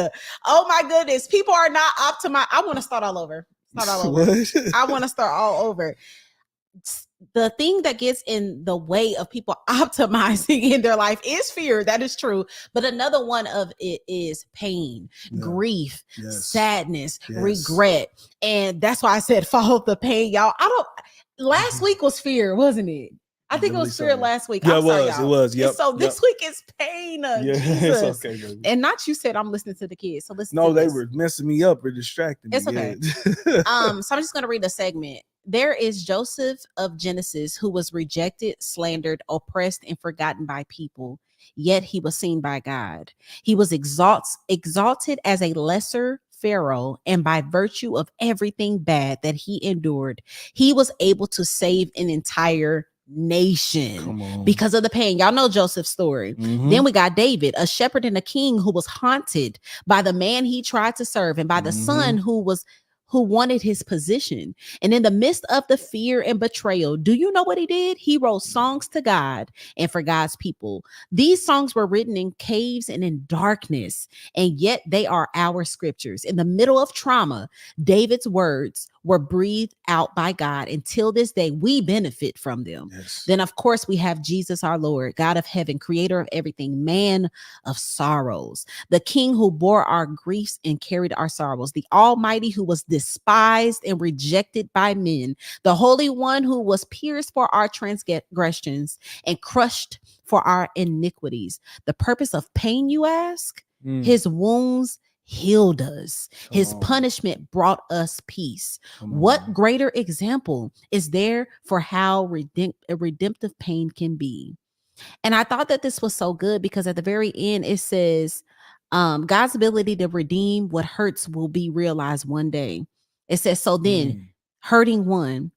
Oh my goodness. People are not optimized. I want to start all over. I want to start all over. The thing that gets in the way of people optimizing in their life is fear. That is true. But another one of it is pain, grief, sadness, regret. And that's why I said follow the pain, y'all. Last week was fear, wasn't it? I think it was fear last week.
Yeah, it was. Yep.
So this week is pain. Jesus.
It's okay, baby.
And not you said I'm listening to the kids. So listen.
No, they were messing me up or distracting me.
It's okay. So I'm just gonna read a segment. There is Joseph of Genesis, who was rejected, slandered, oppressed, and forgotten by people. Yet he was seen by God. He was exalted as a lesser Pharaoh, and by virtue of everything bad that he endured, he was able to save an entire nation because of the pain. Y'all know Joseph's story. Then we got David, a shepherd and a king who was haunted by the man he tried to serve and by the son who wanted his position. And in the midst of the fear and betrayal, do you know what he did? He wrote songs to God and for God's people. These songs were written in caves and in darkness, and yet they are our scriptures. In the middle of trauma, David's words were breathed out by God. Until this day, we benefit from them. Yes. Then, of course, we have Jesus, our Lord, God of heaven, creator of everything, man of sorrows, the king who bore our griefs and carried our sorrows, the almighty who was despised and rejected by men, the holy one who was pierced for our transgressions and crushed for our iniquities. The purpose of pain, you ask? His wounds healed us. His punishment brought us peace. What greater example is there for how redemptive pain can be? And I thought that this was so good because at the very end it says God's ability to redeem what hurts will be realized one day. It says, so then hurting one,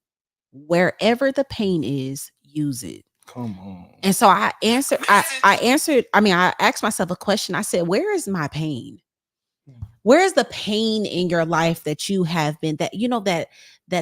wherever the pain is, use it.
Come on.
And so I asked myself a question. I said, where is my pain? Where is the pain in your life that you have been, that, you know, that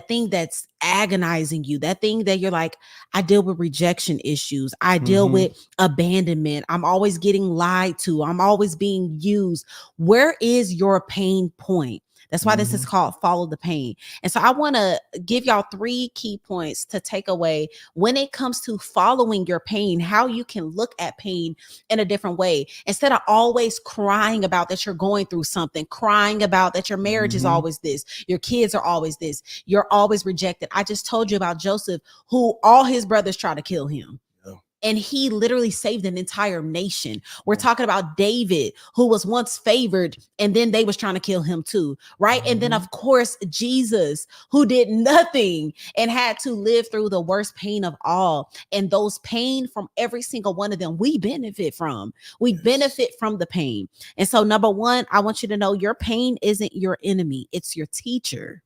thing that's agonizing you, that thing that you're like, I deal with rejection issues. I deal with abandonment. I'm always getting lied to. I'm always being used. Where is your pain point? That's why this is called Follow the Pain. And so I want to give y'all 3 key points to take away when it comes to following your pain, how you can look at pain in a different way. Instead of always crying about that you're going through something, crying about that your marriage is always this, your kids are always this, you're always rejected. I just told you about Joseph, who all his brothers try to kill him. And he literally saved an entire nation. We're talking about David, who was once favored, and then they was trying to kill him too, right? And then, of course, Jesus, who did nothing and had to live through the worst pain of all. And those pain from every single one of them, we benefit from. We benefit from the pain. And so, number 1, I want you to know your pain isn't your enemy. It's your teacher.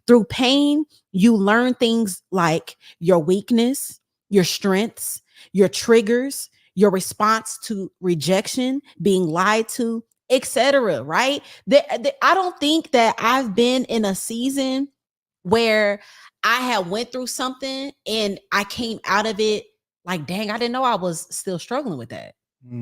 Through pain, you learn things like your weakness, your strengths, your triggers, your response to rejection, being lied to, etc. Right? I don't think that I've been in a season where I had went through something and I came out of it like, dang, I didn't know I was still struggling with that.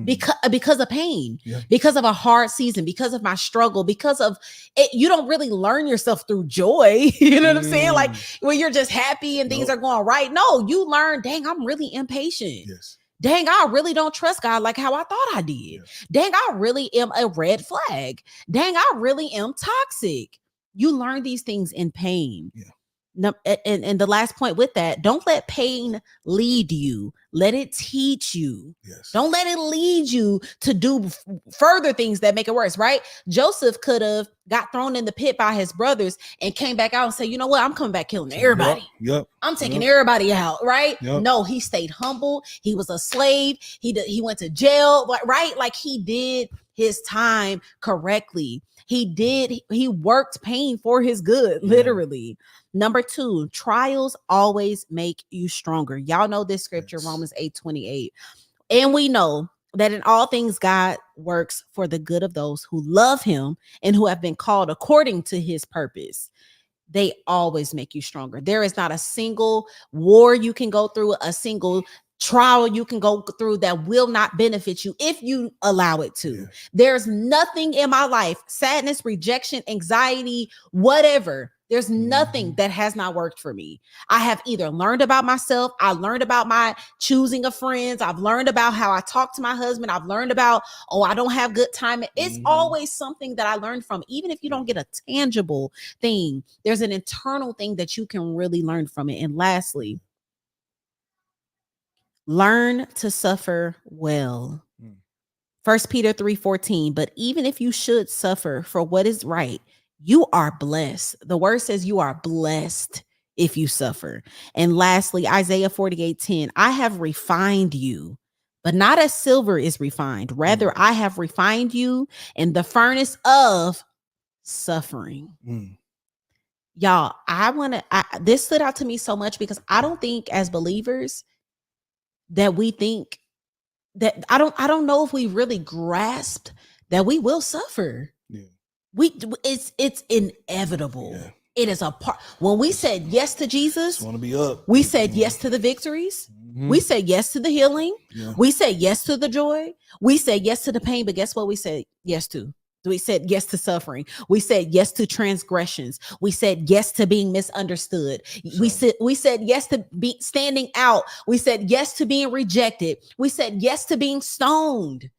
Because of pain, because of a hard season, because of my struggle, because of it. You don't really learn yourself through joy. You know what I'm saying? Like when you're just happy and things are going right. No, you learn, dang, I'm really impatient. Dang, I really don't trust God like how I thought I did. Dang, I really am a red flag. Dang, I really am toxic. You learn these things in pain. And the last point with that, don't let pain lead you. Let it teach you. Don't let it lead you to do further things that make it worse, right? Joseph could have got thrown in the pit by his brothers and came back out and said, you know what? I'm coming back killing everybody. I'm taking everybody out, right? No, he stayed humble. He was a slave. He went to jail, right? Like he did his time correctly. He worked pain for his good, literally. Number 2, trials always make you stronger. Y'all know this scripture, Romans 8:28. And we know that in all things, God works for the good of those who love him and who have been called according to his purpose. They always make you stronger. There is not a single war you can go through, a single trial you can go through that will not benefit you if you allow it to. There's nothing in my life, sadness, rejection, anxiety, whatever. There's nothing that has not worked for me. I have either learned about myself, I learned about my choosing of friends, I've learned about how I talk to my husband, I've learned about, I don't have good time. It's always something that I learned from. Even if you don't get a tangible thing, there's an internal thing that you can really learn from it. And lastly, learn to suffer well. 1 Peter 3:14, but even if you should suffer for what is right, you are blessed. The word says you are blessed if you suffer. And lastly, Isaiah 48:10, I have refined you, but not as silver is refined. Rather, I have refined you in the furnace of suffering. Y'all, this stood out to me so much because I don't think as believers that we think that I don't know if we really grasped that we will suffer. It's inevitable. It is a part. When we said yes to Jesus,
want to be up.
We said yes to the victories. We said yes to the healing. We said yes to the joy. We said yes to the pain. But guess what we said yes to? We said yes to suffering. We said yes to transgressions. We said yes to being misunderstood. We said yes to be standing out. We said yes to being rejected. We said yes to being stoned.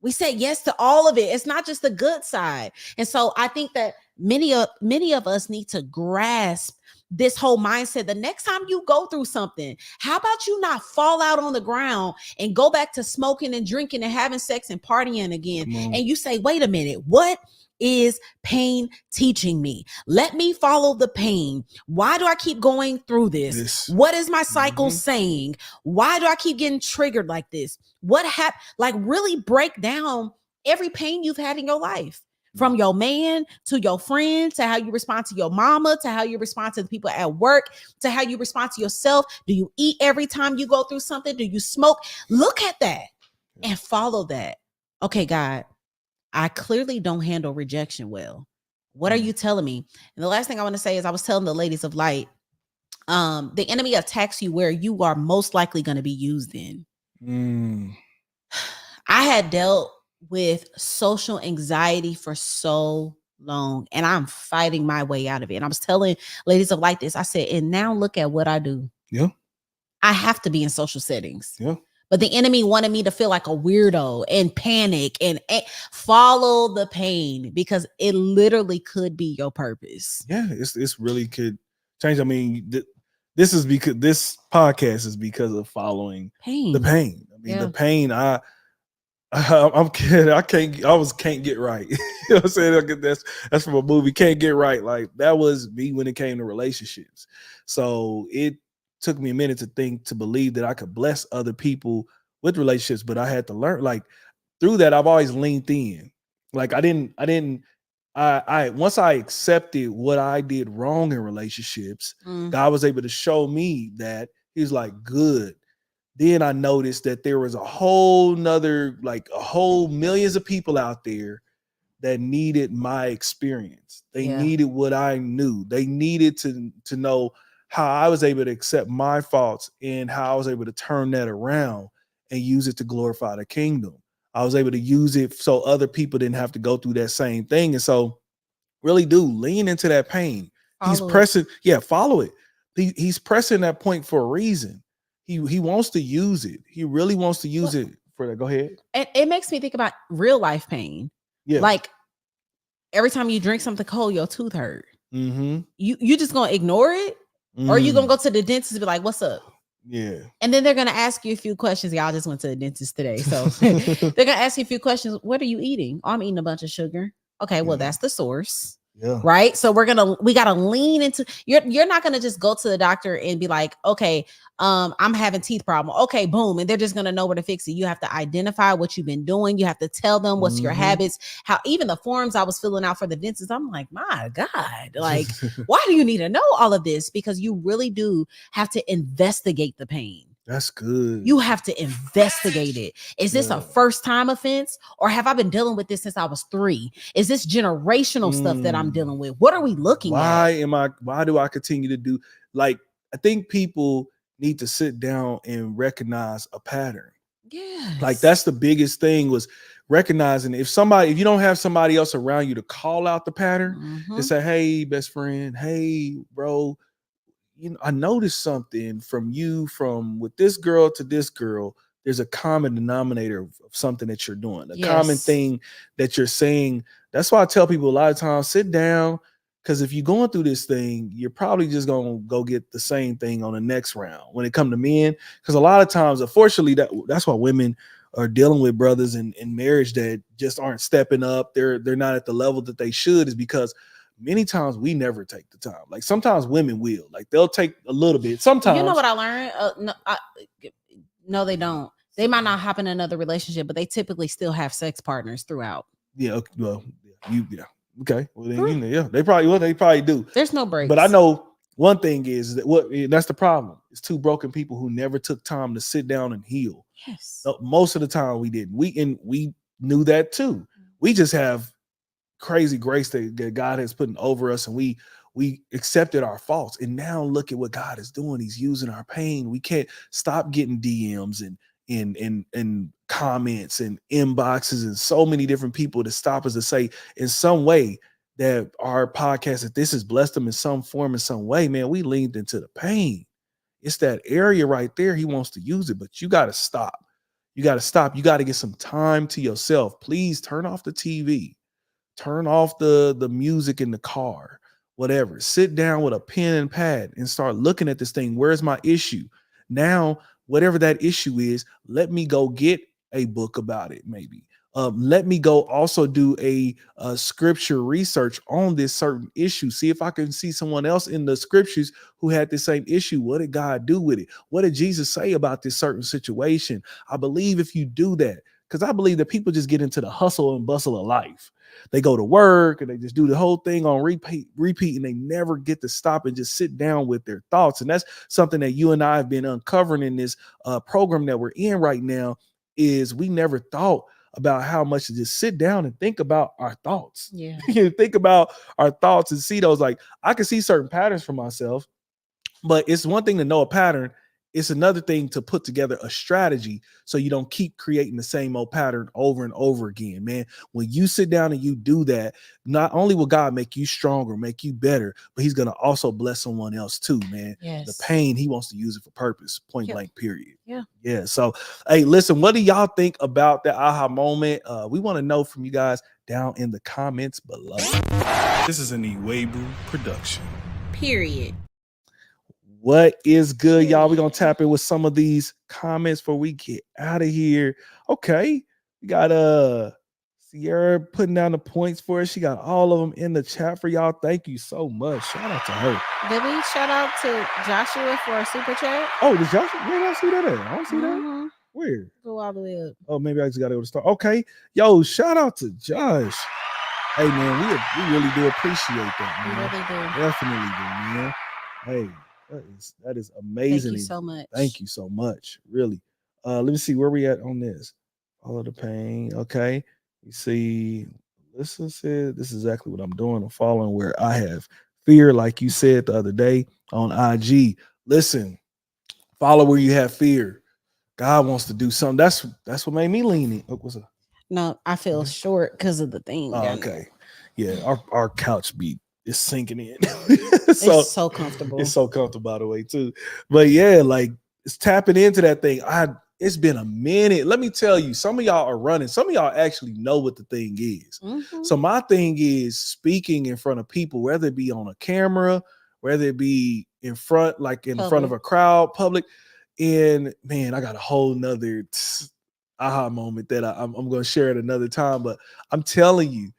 We said yes to all of it. It's not just the good side. And so I think that many of us need to grasp this whole mindset. The next time you go through something, how about you not fall out on the ground and go back to smoking and drinking and having sex and partying again? And you say, wait a minute, what is pain teaching me? Let me follow the pain. Why do I keep going through this? What is my cycle saying? Why do I keep getting triggered like this? What happened? Like really break down every pain you've had in your life. From your man to your friend, to how you respond to your mama, to how you respond to the people at work, to how you respond to yourself. Do you eat every time you go through something? Do you smoke? Look at that and follow that. Okay, God, I clearly don't handle rejection well. What are you telling me? And the last thing I want to say is I was telling the ladies of light, the enemy attacks you where you are most likely going to be used in. I had dealt with social anxiety for so long and I'm fighting my way out of it. And I was telling ladies of light this, I said, and now look at what I do. I have to be in social settings. But the enemy wanted me to feel like a weirdo and panic and follow the pain because it literally could be your purpose.
It's really could change. I mean, this is because this podcast is because of following the pain. I mean, the pain I'm kidding. I can't get right. You know what I'm saying? That's from a movie. Can't get right. Like that was me when it came to relationships. So it took me a minute to believe that I could bless other people with relationships, but I had to learn. Like through that, I've always leaned in. Like I once I accepted what I did wrong in relationships, God was able to show me that He's like, good. then I noticed that there was a whole nother, like a whole millions of people out there that needed my experience. They needed what I knew. They needed to know how I was able to accept my faults and how I was able to turn that around and use it to glorify the kingdom. I was able to use it so other people didn't have to go through that same thing. And so really do lean into that pain. He's pressing, follow it. He's pressing that point for a reason. He wants to use it. He really wants to use it for that. Go ahead.
And it makes me think about real life pain.
Yeah.
Like every time you drink something cold, your tooth hurt.
Mm-hmm.
You just gonna ignore it? Or you gonna go to the dentist and be like, what's up?
Yeah.
And then they're gonna ask you a few questions. Y'all just went to the dentist today. So they're gonna ask you a few questions. What are you eating? Oh, I'm eating a bunch of sugar. Okay, well, that's the source.
Yeah.
Right. So we gotta lean into you're not gonna just go to the doctor and be like, okay, I'm having teeth problem. Okay, boom. And they're just gonna know where to fix it. You have to identify what you've been doing. You have to tell them what's your habits. How even the forms I was filling out for the dentist, I'm like, my God, like, why do you need to know all of this? Because you really do have to investigate the pain.
That's good.
You have to investigate it. Is this a first time offense, or have I been dealing with this since I was 3? Is this generational stuff that I'm dealing with? What are we looking at?
Why do I continue to do, like, I think people need to sit down and recognize a pattern.
Yeah.
Like that's the biggest thing, was recognizing if you don't have somebody else around you to call out the pattern, to say, hey, best friend, hey, bro, I noticed something from with this girl to this girl. There's a common denominator of something that you're doing, a common thing that you're saying. That's why I tell people a lot of times, sit down, because if you're going through this thing, you're probably just going to go get the same thing on the next round when it comes to men. Because a lot of times, unfortunately, that's why women are dealing with brothers in marriage that just aren't stepping up. They're not at the level that they should, is because many times we never take the time. Like sometimes women will, like they'll take a little bit. Sometimes,
you know what I learned? No, they don't. They might not hop in another relationship, but they typically still have sex partners throughout.
Yeah. Well, okay. Well, then, they probably do.
There's no breaks.
But I know one thing is that that's the problem. It's 2 broken people who never took time to sit down and heal.
Yes.
Most of the time we didn't. We knew that too. We just have crazy grace that God has put over us, and we accepted our faults, and now look at what God is doing. He's using our pain. We can't stop getting DMs and comments and inboxes and so many different people to stop us to say in some way that our podcast, that this has blessed them in some form, in some way. Man, we leaned into the pain. It's that area right there. He wants to use it, but you got to stop. You got to stop. You got to get some time to yourself. Please turn off the TV. Turn off the music in the car, whatever. Sit down with a pen and pad and start looking at this thing. Where's my issue? Now, whatever that issue is, let me go get a book about it, maybe. Let me go also do a scripture research on this certain issue. See if I can see someone else in the scriptures who had the same issue. What did God do with it? What did Jesus say about this certain situation? I believe if you do that, because I believe that people just get into the hustle and bustle of life. They go to work and they just do the whole thing on repeat, and they never get to stop and just sit down with their thoughts. And that's something that you and I have been uncovering in this program that we're in right now, is we never thought about how much to just sit down and think about our thoughts.
Yeah.
Think about our thoughts and see those. Like, I can see certain patterns for myself, but it's one thing to know a pattern. It's another thing to put together a strategy so you don't keep creating the same old pattern over and over again, man. When you sit down and you do that, not only will God make you stronger, make you better, but he's going to also bless someone else too, man.
Yes.
The pain, he wants to use it for purpose, point blank, period.
Yeah.
Yeah. So, hey, listen, what do y'all think about the aha moment? We want to know from you guys down in the comments below. This is an Iwegbus production.
Period.
What is good, y'all? We're going to tap in with some of these comments before we get out of here. Okay. We got Sierra putting down the points for us. She got all of them in the chat for y'all. Thank you so much. Shout out to her.
Did we shout out to Joshua for a super chat?
Oh, did Joshua? Where did I see that at? I don't see that. Where?
Go all the way up.
Oh, maybe I just got to go to start. Okay. Yo, shout out to Josh. Hey, man, we really do appreciate that, man.
We really do.
Definitely do, man. Hey. That is amazing.
Thank you so much.
Thank you so much. Really, Let me see where we at on this. Follow the pain. Okay. You see, listen, said this is exactly what I'm doing. I'm following where I have fear, like you said the other day on IG. Listen, follow where you have fear. God wants to do something. That's what made me lean in. Oh, what's up?
No, I feel
Okay.
short because of the thing
Oh,
down there.
okay. Yeah, our couch beat is sinking in.
It's
So
so
it's
comfortable.
so comfortable by the way too. But yeah, like it's tapping into that thing. It's been a minute. Let me tell you, some of y'all are running. Some of y'all actually know what the thing is.
Mm-hmm.
So my thing is speaking in front of people, whether it be on a camera, whether it be in front, like in front of
Public.
a crowd, public. And man, I got a whole nother aha moment that I'm going to share at another time. But I'm telling you,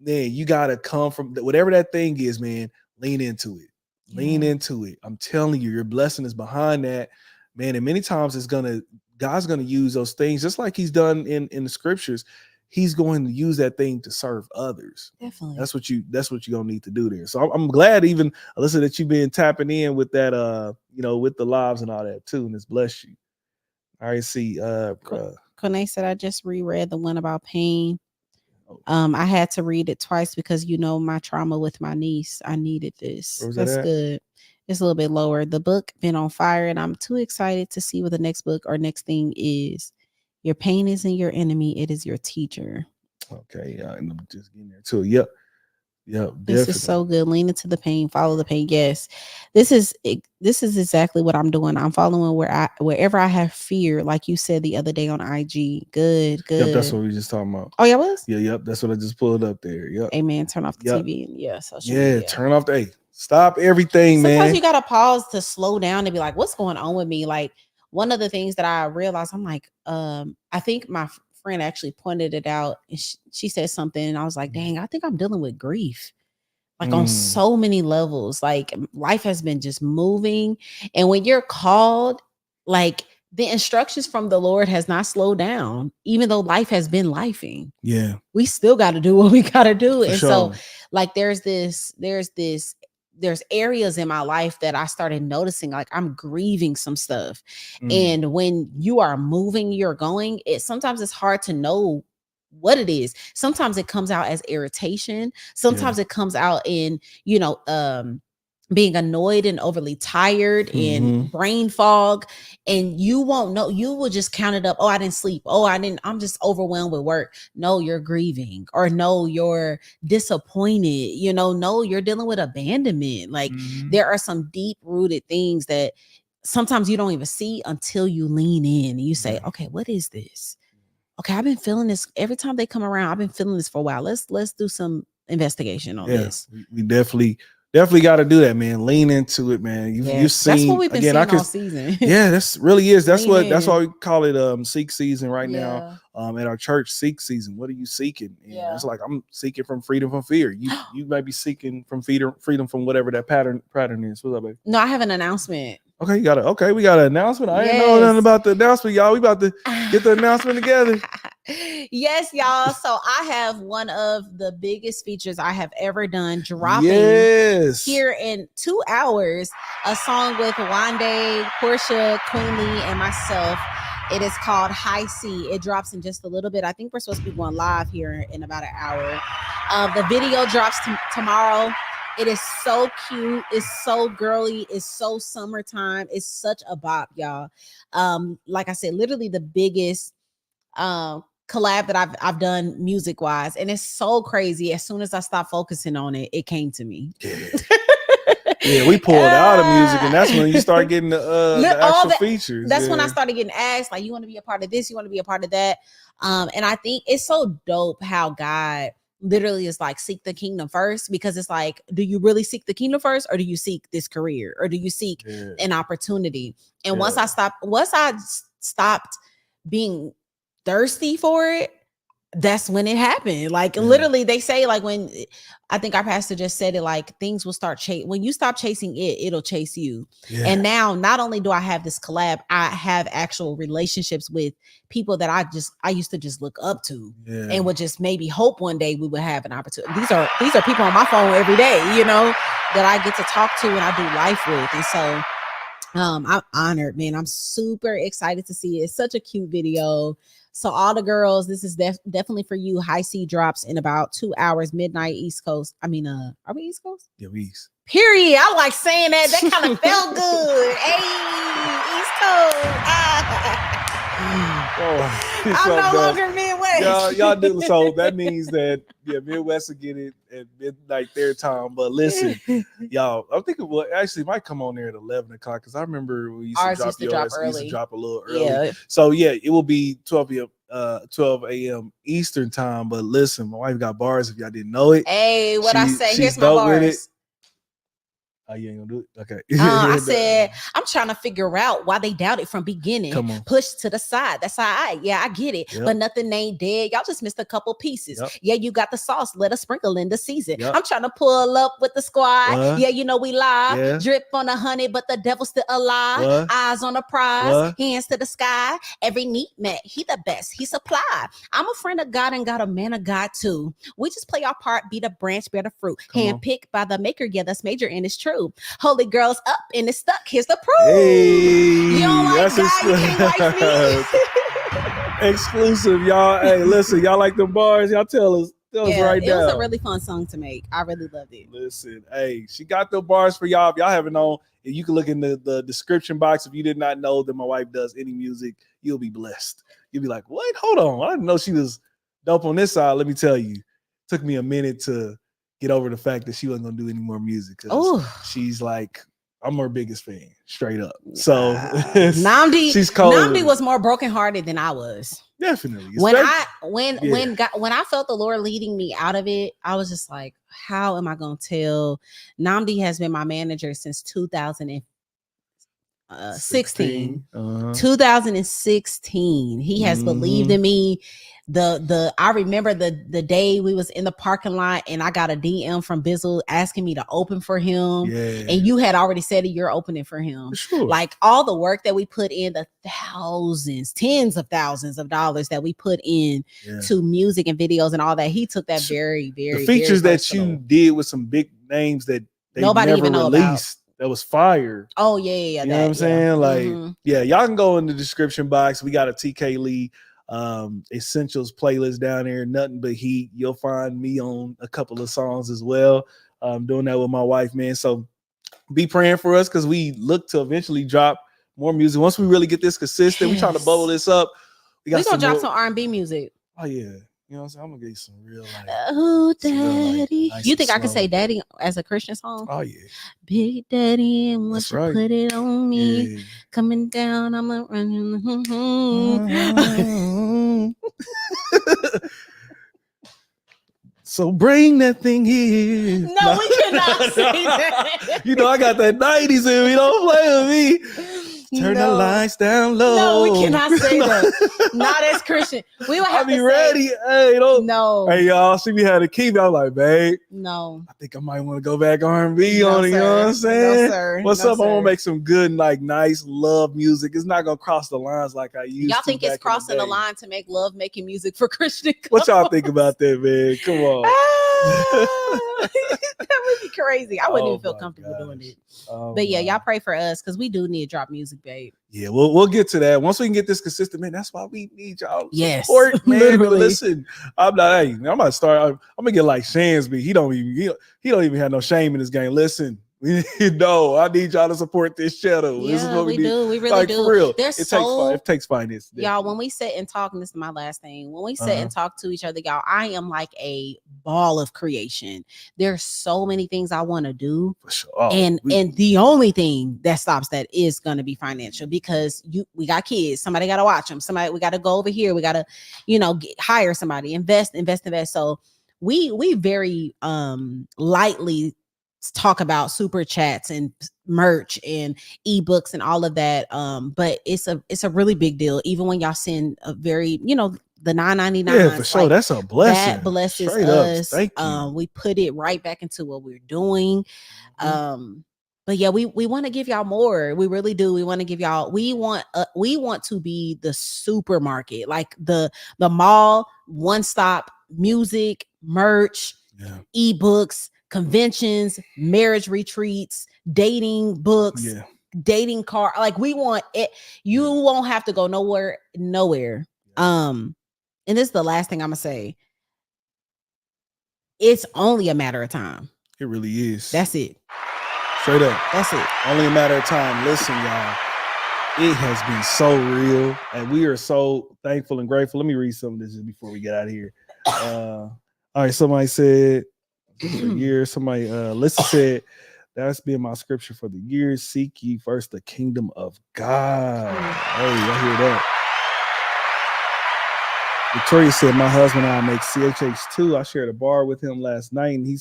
man, you gotta come from whatever that thing is, man. Lean into it. Lean
Yeah,
into it. I'm telling you, your blessing is behind that, man. And many times God's gonna use those things just like He's done in the scriptures. He's going to use that thing to serve others.
definitely.
That's what you're gonna need to do there. So I'm glad even Alyssa that you've been tapping in with that with the lives and all that too, and it's blessed you. All right, see
Kone said I just reread the one about pain.
oh,
I had to read it twice because my trauma with my niece. I needed
where
this.
was that
That's
at?
good. It's a little bit lower. The book been on fire, and I'm too excited to see what the next book or next thing is. Your pain isn't your enemy; it is your teacher.
Okay, yeah, and I'm just getting there too. Yep. Yep,
This is
definitely.
so good. Lean into the pain, follow the pain. Yes, this is exactly what I'm doing. I'm following wherever I have fear, like you said the other day on IG. Good,
Yep, that's
good.
what we just talking about.
Oh yeah, was.
Yeah, yep, that's what I just pulled up there. Yep,
Amen. Turn off the
yep,
TV and yeah, social
yeah.
media.
Turn off the stop everything,
Sometimes
man.
you gotta pause to slow down and be like, what's going on with me? Like one of the things that I realized, I'm like, I think my friend actually pointed it out and she said something and I was like, dang, I think I'm dealing with grief. Like on
Mm,
so many levels. Like life has been just moving. And when you're called, like the instructions from the Lord has not slowed down, even though life has been lifing.
yeah,
We still got to do what we got to do.
for
And so,
sure.
like, there's areas in my life that I started noticing, like, I'm grieving some stuff.
Mm,
And when you are moving, you're going, sometimes it's hard to know what it is. Sometimes it comes out as irritation.
yeah.
Sometimes it comes out in, being annoyed and overly tired and
Mm-hmm.
brain fog, and you won't know. You will just count it up. Oh, I didn't sleep. Oh, I'm just overwhelmed with work. No, you're grieving, or no, you're disappointed. No, you're dealing with abandonment. Like
Mm-hmm.
there are some deep rooted things that sometimes you don't even see until you lean in and you say,
Yeah.
okay, what is this? Okay, I've been feeling this every time they come around. I've been feeling this for a while. Let's do some investigation on
Yeah,
this.
we definitely got to do that, man. Lean into it, man. You've
Yes, that's what
seen
we've been
again. I
seeing
can,
all season.
yeah, this really is. That's
Lean
that's why
in.
we call it seek season right now.
Yeah.
At our church, seek season. What are you seeking? And
Yeah.
it's like I'm seeking from freedom from fear. You might be seeking from freedom from whatever that pattern is. What's up, baby?
No, I have an announcement.
Okay, we got an announcement. I didn't know nothing
Yes.
about the announcement, y'all. We about to get the announcement together.
Yes, y'all. So I have one of the biggest features I have ever done dropping
Yes.
here in 2 hours, a song with Wande, Portia, Queenly, and myself. It is called High C. It drops in just a little bit. I think we're supposed to be going live here in about an hour. The video drops tomorrow. It is so cute. It's so girly. It's so summertime. It's such a bop, y'all. Like I said, literally the biggest collab that I've done music wise, and it's so crazy. As soon as I stopped focusing on it, it came to me.
Yeah. Yeah, we pulled out of music, and that's when you start getting the actual features.
That's when I started getting asked, like, you want to be a part of this, you want to be a part of that. And I think it's so dope how God literally is like, seek the kingdom first, because it's like, do you really seek the kingdom first, or do you seek this career, or do you seek an opportunity? And once I stopped being thirsty for it, that's when it happened. Like literally, they say, like, when I think our pastor just said it, like, things will start when you stop chasing it, it'll chase you. Yeah. And now not only do I have this collab, I have actual relationships with people that I used to just look up to, and would just maybe hope one day we would have an opportunity. These are people on my phone every day, that I get to talk to and I do life with. And so I'm honored, man. I'm super excited to see it. It's such a cute video. So all the girls, this is definitely for you. High C drops in about 2 hours, midnight East Coast. I mean, are we East Coast?
Yeah, we East.
Period. I like saying that. That kind of felt good. Hey, East Coast. I'm no longer Midwest.
Y'all do. So that means that Midwest will get it at midnight their time. But listen, y'all, I'm thinking actually might come on there at 11 o'clock because I remember we used to drop early. Used to drop a little early.
Yeah.
So yeah, it will be 12 a.m. Eastern time. But listen, my wife got bars if y'all didn't know it.
Hey, I say? Here's my bars.
Oh, you ain't gonna do it? Okay.
I said, I'm trying to figure out why they doubted from beginning.
Come on.
Push to the side. That's all right. Yeah, I get it. Yep. But nothing ain't dead. Y'all just missed a couple pieces. Yep. Yeah, you got the sauce. Let us sprinkle in the season. Yep. I'm trying to pull up with the squad. Yeah, you know we live. Yeah. Drip on the honey, but the devil's still alive. Eyes on the prize. Hands to the sky. Every neat met. He the best. He supply. I'm a friend of God and got a man of God too. We just play our part. Be the branch, bear the fruit. Handpicked by the maker. Yeah, that's major and it's true. Holy girls up and it's stuck. Here's the proof.
Hey,
you don't like God, you can't like me.
Exclusive, y'all. Hey, listen, y'all like them bars? Y'all tell us right now.
It was a really fun song to make. I really loved it.
Listen, hey, she got the bars for y'all. If y'all haven't known, and you can look in the description box. If you did not know that my wife does any music, you'll be blessed. You'll be like, what? Hold on. I didn't know she was dope on this side. Let me tell you, it took me a minute to get over the fact that she wasn't gonna do any more music. She's like, I'm her biggest fan, straight up. So she's cold.
Namdi was more brokenhearted than I was.
Definitely.
When I felt the Lord leading me out of it, I was just like, how am I gonna tell? Namdi has been my manager since 2016. 2016. He has believed in me. I remember the day we was in the parking lot and I got a DM from Bizzle asking me to open for him. Yeah. And you had already said that you're opening for him.
Sure.
Like all the work that we put in, the tens of thousands of dollars that we put in to music and videos and all that. He took that very, very,
the features
very
that you did with some big names that they
nobody
never
even know
released.
About.
That was fire.
Oh, yeah.
You know what I'm saying? Like, y'all can go in the description box. We got a TK Lee Essentials playlist down there. Nothing but heat. You'll find me on a couple of songs as well. Doing that with my wife, man. So be praying for us because we look to eventually drop more music. Once we really get this consistent, we trying to bubble this up.
We're going to drop some R&B music.
Oh, yeah. You know what I'm saying? I'm gonna get you some real
daddy. Nice you think I can say daddy as a Christian song?
Oh yeah.
Big daddy, and once you put it on me, coming down, I'm a running.
So bring that thing here.
No, we cannot say that.
You know I got that 90s in me. Don't play with me. Turn the lights down low.
No, we cannot say that. Not as Christian. We would have
to be ready. Hey, don't.
No.
Hey, y'all. See me had to keep. I'm like, babe.
No.
I think I might want to go back R&B on it. You know what I'm saying?
No, sir.
What's up? I want to make some good, like, nice love music. It's not gonna cross the lines like I used to.
Y'all think it's crossing the line to make love making music for Christian?
What y'all think about that, man? Come on.
That would be crazy. I wouldn't even feel comfortable doing it. But yeah, y'all pray for us because we do need to drop music, babe.
Yeah, we'll get to that once we can get this consistent, man. That's why we need y'all
support,
man. Literally. Listen, I'm not. Hey, I'm gonna start. I'm gonna get like Shansby. He don't even have no shame in this game. Listen. I need y'all to support this channel.
Yeah,
this is what
we do. We really do.
For real.
It
takes finance.
Y'all, when we sit and talk, and this is my last thing, when we sit and talk to each other, y'all, I am like a ball of creation. There's so many things I want to do.
For sure.
And the only thing that stops that is gonna be financial because we got kids. Somebody gotta watch them. We gotta go over here. We gotta, hire somebody, invest. So we very lightly talk about super chats and merch and ebooks and all of that, but it's a really big deal even when y'all send a very the $9.99.
Yeah, for sure. That's a blessing.
That blesses
Straight
us.
Thank you.
We put it right back into what we're doing. But yeah, we want to give y'all more. We really do. We want to give y'all. We want to be the supermarket, like the mall, one stop music, merch, ebooks, conventions, marriage retreats, dating books, dating car. Like we want it. You won't have to go nowhere. And this is the last thing I'm gonna say. It's only a matter of time.
It really is.
That's it.
Straight up.
That's it.
Only a matter of time. Listen, y'all. It has been so real, and we are so thankful and grateful. Let me read some of this before we get out of here. All right, somebody said for the year. Somebody, Lisa said, that's been my scripture for the year. Seek ye first the kingdom of God. Hey, I hear that. Victoria said, my husband and I make CHH2. I shared a bar with him last night, and he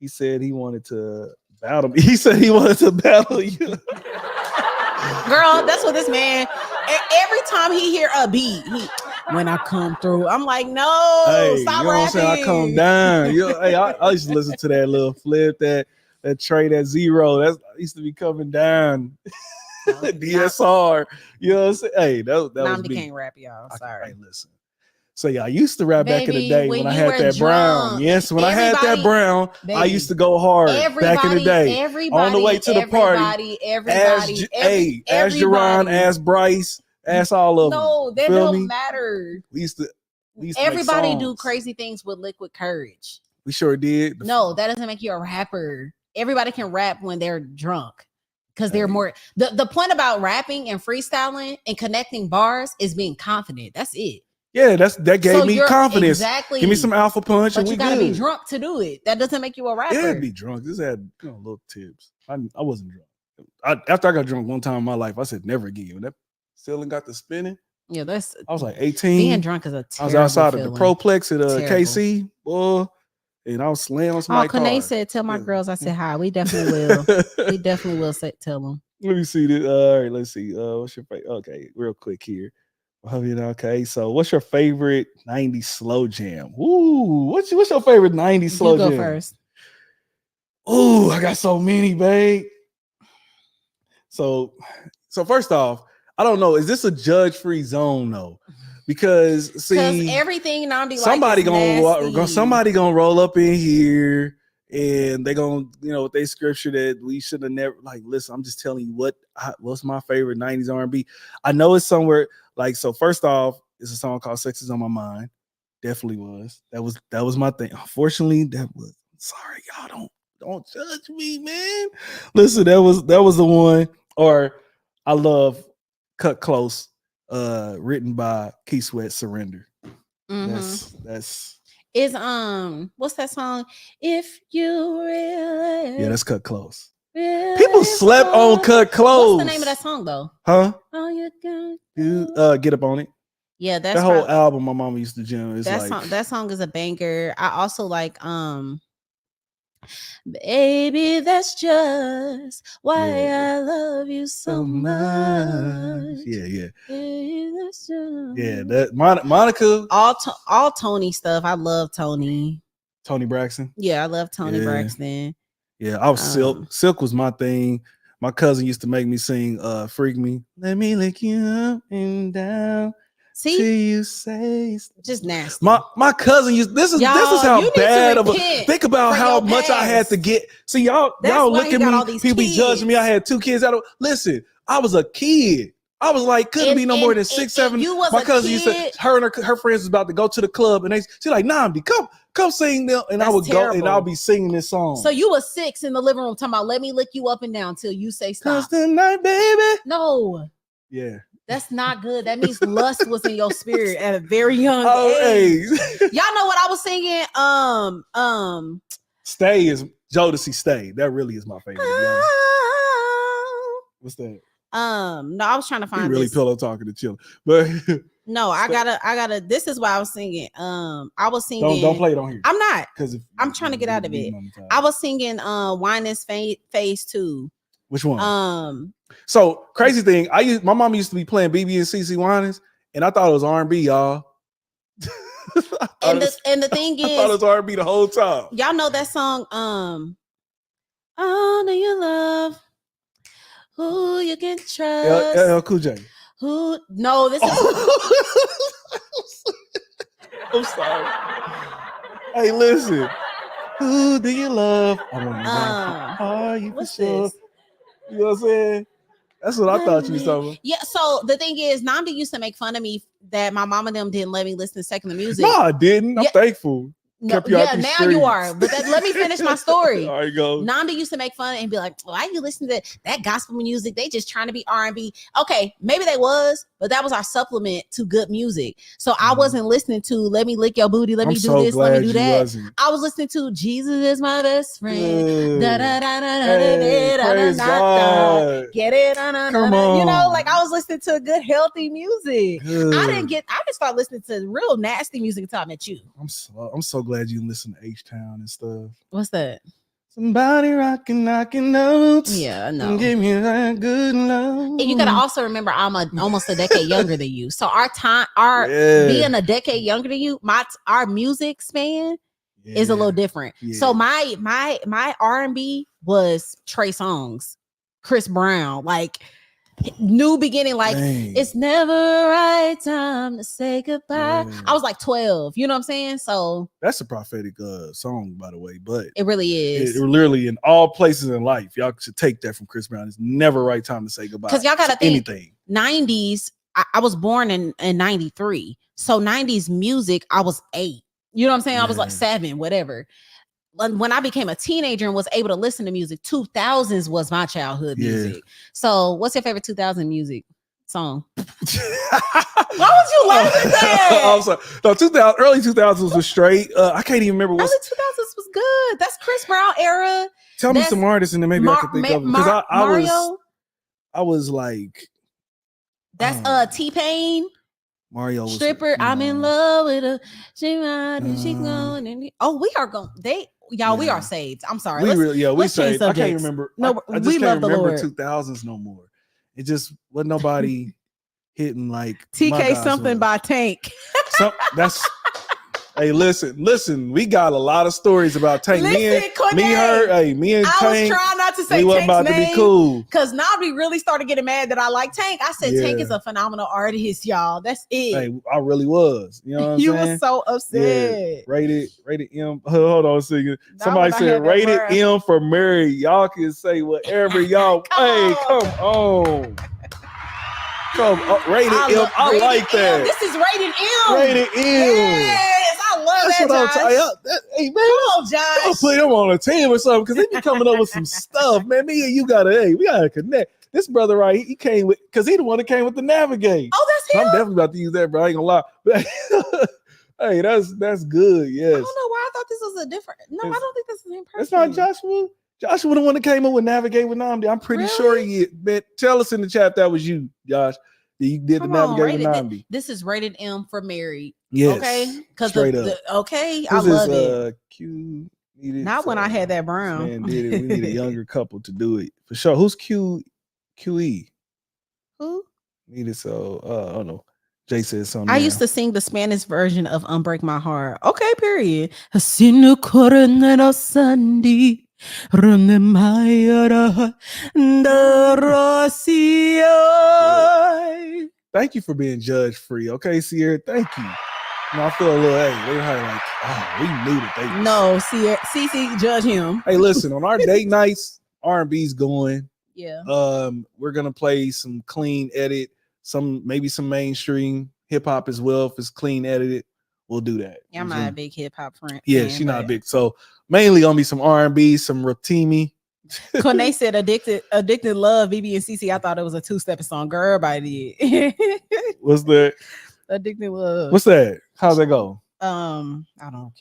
said he wanted to battle me. He said he wanted to battle you.
Girl, that's what this man, every time he hear a beat, when I come through, I'm like, no,
hey,
stop
you know
rapping.
What I'm saying? I come down. Hey, I used to listen to that little flip, that Trey, that zero. I used to be coming down. DSR. You know what I'm saying? Hey, that was me.
Can't rap, y'all. Sorry.
Hey, listen. So yeah, I used to rap back in the day when I had that
drunk,
brown. Yes, when I had that brown, I used to go hard back in the day. On the way to the party. Everybody. Ask Jerron, ask Bryce, ask all of them.
No, that don't matter.
We used to
everybody do crazy things with Liquid Courage.
We sure did.
No, that doesn't make you a rapper. Everybody can rap when they're drunk. Because they're more the point about rapping and freestyling and connecting bars is being confident. That's it.
Yeah, that gave me confidence.
Exactly.
Give me some alpha punch,
but
and
you gotta be drunk to do it. That doesn't make you a rapper.
Yeah, be drunk. This had little tips. I wasn't drunk. After I got drunk one time in my life, I said never again. When that ceiling got to spinning,
yeah,
I was like 18.
Being drunk is a terrible
I was outside
feeling.
of the Proplex at KC, boy, and I was slaying on somebody's car.
Kane said, "Tell my girls I said hi." We definitely will. We definitely will tell them.
Let me see this. All right, let's see. What's your favorite? Okay, real quick here. Okay, so what's your favorite 90s slow jam? Ooh, what's your favorite 90s slow jam?
You go first.
Ooh, I got so many, babe. So first off, I don't know. Is this a judge-free zone though? Because see,
everything
somebody gonna roll up in here and they gonna with their scripture that we should have never listen. I'm just telling you what's my favorite 90s R&B. I know it's somewhere so. First off, it's a song called "Sex Is on My Mind." Definitely was. That was my thing. Unfortunately, that was. Sorry, y'all. Don't judge me, man. Listen, that was the one. Or I love "Cut Close," written by Keith Sweat. "Surrender."
Mm-hmm.
That's
is what's that song? If you really
that's "Cut Close." People slept on "Cut Close."
What's the name of that song though?
Huh?
Oh, you got
"Get Up on It."
Yeah, that's
that whole album. My mama used to jam.
That song is a banger. I also like baby, that's just why I love you so much.
Yeah.
Baby, that's just...
Yeah, that Monica.
All Tony stuff. I love Tony.
Tony Braxton.
Yeah, I love Tony Braxton.
Yeah, I was Silk. Silk was my thing. My cousin used to make me sing "Freak Me." Let me lick you up and down. See, till you say
just nasty.
My cousin used this is how bad of a think about how much I had to get. See, y'all look at me. People be judging me. I had 2 kids. Listen, I was a kid. I was like, couldn't be no more than 6, 7. My cousin used to her friends was about to go to the club, and she's like, Namdi, come sing them, and I would go and I'll be singing this song.
So you were 6 in the living room talking about let me lick you up and down till you say stop.
'Cause tonight, baby.
No.
Yeah.
That's not good. That means lust was in your spirit at a very young age. Y'all know what I was singing?
Stay is Jodeci. Stay. That really is my favorite. What's that?
No, I was trying to find
really pillow talking to children, but
no, I gotta. This is why I was singing. I was singing.
Don't play it on here.
I'm not
because
I'm trying to get out of it. I was singing. Wine is Phase 2.
Which one? So crazy thing. My mom used to be playing BB and CC Winans, and I thought it was R&B, y'all.
and the thing is,
I thought it was R&B the whole time.
Y'all know that song. Honor your love. Who you can trust?
LL Cool J.
Who? No, this is.
I'm sorry. Hey, listen. Who do you love? I want you. Are you for sure?
This?
You know what I'm saying? That's what I thought you was talking about.
Yeah. So the thing is, Namdi used to make fun of me that my mom and them didn't let me listen to secular music.
No, I didn't. I'm thankful.
No,
Kept you out
yeah,
these
now
streets.
you are. But let me finish my story.
All right, go.
Nanda used to make fun and be like, "Why you listen to that gospel music? They just trying to be R&B." Okay, maybe they was, but that was our supplement to good music. So I wasn't listening to "Let Me Lick Your Booty," "Let Me Do This," "Let Me Do That."
Wasn't.
I was listening to "Jesus Is My Best Friend."
Praise God.
Get it?
Come on.
You know, like I was listening to good, healthy music. I didn't start listening to real nasty music until I met you.
I'm so glad you listen to H-Town and stuff.
What's that?
Somebody rocking, knocking notes.
Yeah, no.
Give me that good love.
And you gotta also remember, I'm almost a decade younger than you. So being a decade younger than you, our music span is a little different. Yeah. So my R&B was Trey Songz, Chris Brown, like New Beginning, like it's never right time to say goodbye. Yeah. I was like 12, you know what I'm saying? So that's
a prophetic song, by the way, but
it really is.
It literally in all places in life, y'all should take that from Chris Brown. It's never right time to say goodbye.
Because y'all gotta think
anything.
90s. I was born in 93, so 90s music. I was 8. You know what I'm saying? I was like 7, whatever. When I became a teenager and was able to listen to music, 2000s was my childhood music. So what's your favorite 2000 music song? Why would you laughing at that?
I'm sorry. No, early 2000s was straight. I can't even remember what.
Early 2000s was good. That's Chris Brown era.
Tell me some artists and then maybe I can think of them. Because I was like.
That's T-Pain.
Mario was
stripper. I'm in love with her. She going and we are going. We are saved. I'm sorry.
We saved. I can't remember.
No,
I just can't remember 2000s no more. It just wasn't nobody hitting like
TK something by Tank.
Hey, listen. We got a lot of stories about Tank. Me and Tank.
I was trying not to say
Tank's
about
name to be cool
because Nabi really started getting mad that I like Tank. I said Tank is a phenomenal artist, y'all. That's it.
Hey, I really was. You know what I'm
you
saying?
was so upset.
Yeah. Rated M. Hold on a second. Somebody said rated M for Mary. Y'all can say whatever y'all. Come on. Rated M. I like that.
This is rated M.
Rated M.
Yes, I love that, Josh.
Hey, man.
Come on, Josh.
I'll put them on a team or something because they be coming up with some stuff, man. Me and you we gotta connect. This brother right, he came with because he the one that came with the Navigate.
Oh, that's him.
So I'm definitely about to use that, bro. I ain't gonna lie. Hey, that's good. Yes.
I don't know why I thought this was a different. No, I don't think this is the same person.
It's not Joshua. Joshua the one that came up with Navigate with Namdi. I'm pretty sure he is. Man, tell us in the chat that was you, Josh. You did the Navigate with Namdi.
This is rated M for married.
Yes.
Okay. Because
I
love it.
Q needed.
Not when I had that brown.
Man, did it. We need a younger couple to do it for sure. Who's QE?
Who?
Needed I don't know. Jay said something.
I used to sing the Spanish version of "Unbreak My Heart." Okay, period. Hasinu coronel Sunday. Thank
you for being judge free. Okay, Sierra. Thank you. I feel a little, they're like, we knew that they.
No, Sierra, CC, judge him.
Hey, listen, on our date nights, R&B's going.
Yeah.
We're gonna play some clean edit, maybe some mainstream hip hop as well. If it's clean edited, we'll do that.
Yeah, I'm not a big hip hop friend.
Yeah, she's not big. So mainly gonna be some R&B, some Rotimi.
When they said addicted love, BB and CC, I thought it was a 2-step song. Girl, everybody did.
What's that?
Addicted love.
What's that? How's that go?
Can't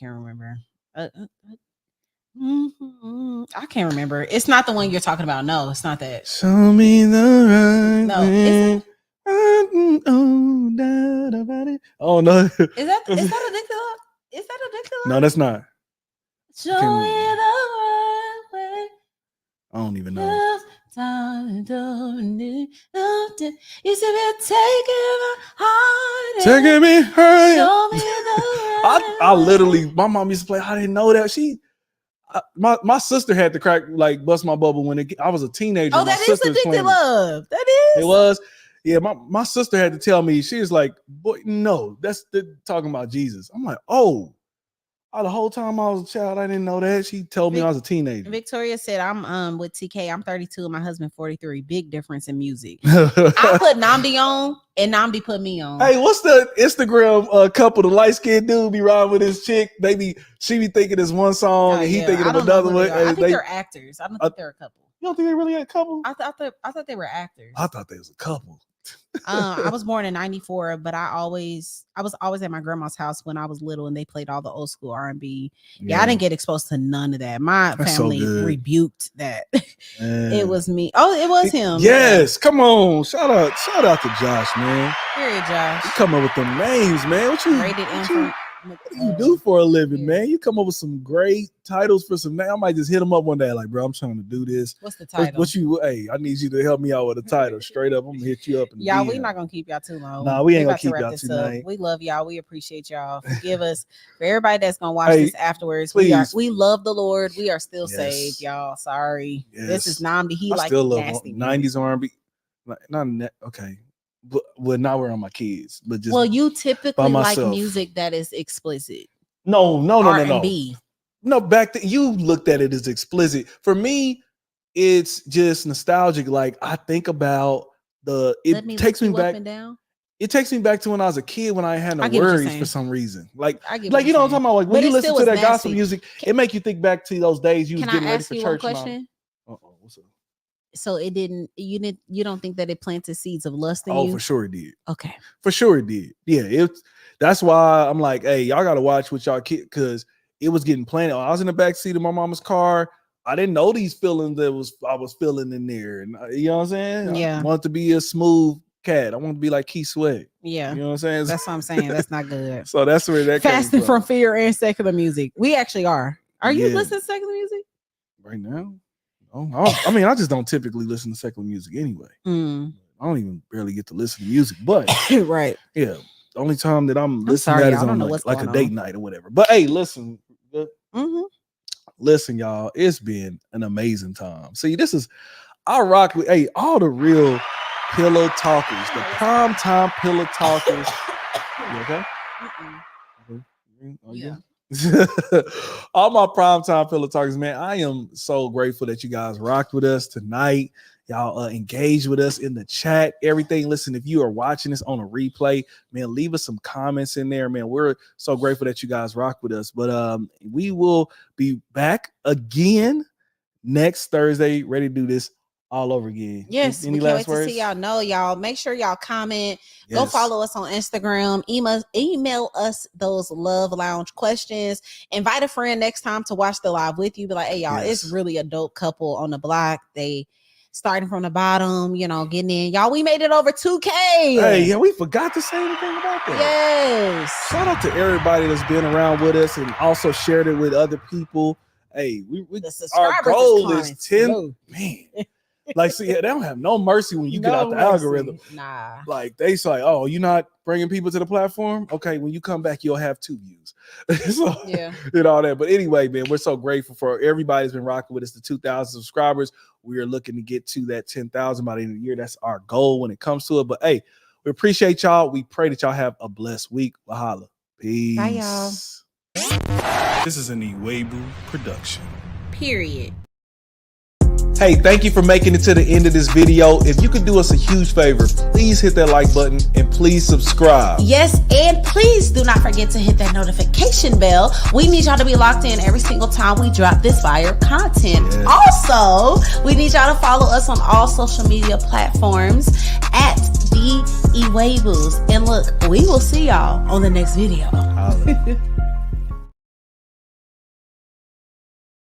remember. I can't remember. It's not the one you're talking about. No, it's not that.
Show me the right.
No, is it?
Oh no.
Is that addicted love? Is that addicted love?
No, that's not.
Show me the right way.
I don't even know.
You should be
taking me high.
Show me the
I literally, my mom used to play. I didn't know that. My sister had to bust my bubble when I was a teenager.
Oh, that is addicted love. That is.
It was. Yeah, my sister had to tell me. She was like, "Boy, no, that's talking about Jesus." I'm like, "Oh, The whole time I was a child, I didn't know that. She told me I was a teenager.
Victoria said, I'm with TK. I'm 32 and my husband 43. Big difference in music. I put Namdi on and Namdi put me on.
Hey, what's the Instagram couple, the light-skinned dude be riding with his chick? She be thinking it's one song and he thinking of another one.
I think they're actors. I don't think they're a couple.
You don't think they really a couple?
I thought they were actors.
I thought they was a couple.
I was born in 94, but I was always at my grandma's house when I was little, and they played all the old school R&B. Yeah, I didn't get exposed to none of that. My family rebuked that. It was me. Oh, it was him.
Yes, come on. Shout out to Josh, man.
Period, Josh.
You come up with them names, man. What do you do for a living, man? You come up with some great titles for some names. I might just hit them up one day, like, bro, I'm trying to do this.
What's the title?
I need you to help me out with a title. Straight up, I'm gonna hit you up.
Y'all, we're not gonna keep y'all too long.
Nah, we ain't gonna keep y'all too long.
We love y'all. We appreciate y'all. Forgive us for everybody that's gonna watch this afterwards. Please. We love the Lord. We are still saved, y'all. Sorry. Yes. This is Namdi. He like
still love nasty 90s R&B. Okay. But now we're on my kids. But just
you typically like music that is explicit.
No.
R&B.
No, back then you looked at it as explicit. For me, it's just nostalgic. Like I think about it takes me back. It takes me back to when I was a kid when I had no worries for some reason. Like you know what I'm talking about? Like when you listen to that gospel music, it make you think back to those days you was getting ready for church. What's up?
So you don't think that it planted seeds of lust in you?
Oh, for sure it did.
Okay.
For sure it did. Yeah. That's why I'm like, hey, y'all got to watch what y'all kid, because it was getting planted. I was in the back seat of my mama's car. I didn't know these feelings I was feeling in there. And you know what I'm saying?
Yeah.
I wanted to be a smooth cat. I want to be like Keith Sweat.
Yeah.
You know what I'm saying?
That's what I'm saying. That's not good.
So that's where that
Fasting from fear and secular music. We actually are. Are you listening to secular music?
Right now? I mean, I just don't typically listen to secular music anyway. I don't even barely get to listen to music, but
right.
Yeah. The only time that I'm listening to that is on like a date night or whatever. But hey, listen. Listen, y'all, it's been an amazing time. See, I rock with all the real pillow talkers, the prime time pillow talkers. You okay?
Yeah.
All my primetime pillow talkers, man. I am so grateful that you guys rocked with us tonight. Y'all engaged with us in the chat, everything. Listen, if you are watching this on a replay, man, leave us some comments in there, man. We're so grateful that you guys rock with us. But we will be back again next Thursday, ready to do this all over again.
Yes, we can't wait to see y'all. No, y'all make sure y'all comment. Go follow us on Instagram. Email us those love lounge questions. Invite a friend next time to watch the live with you. Be like, hey, y'all, it's really a dope couple on the block. They starting from the bottom, getting in. Y'all, we made it over 2K.
Hey, yeah, we forgot to say anything about that.
Yes.
Shout out to everybody that's been around with us and also shared it with other people. Hey, our goal is 10. Man. Like, see, they don't have no mercy when you get out the algorithm.
Nah.
Like, they say, oh, you're not bringing people to the platform? Okay, when you come back, you'll have 2 views. So, and all that. But anyway, man, we're so grateful for everybody that's been rocking with us, the 2,000 subscribers. We are looking to get to that 10,000 by the end of the year. That's our goal when it comes to it. But, hey, we appreciate y'all. We pray that y'all have a blessed week. Wahala. Peace.
Bye, y'all.
This is an Iwegbus production.
Period.
Hey, thank you for making it to the end of this video. If you could do us a huge favor, please hit that like button and please subscribe.
Yes, and please do not forget to hit that notification bell. We need y'all to be locked in every single time we drop this fire content. Yes. Also, we need y'all to follow us on all social media platforms at the Iwegbus. And look, we will see y'all on the next video.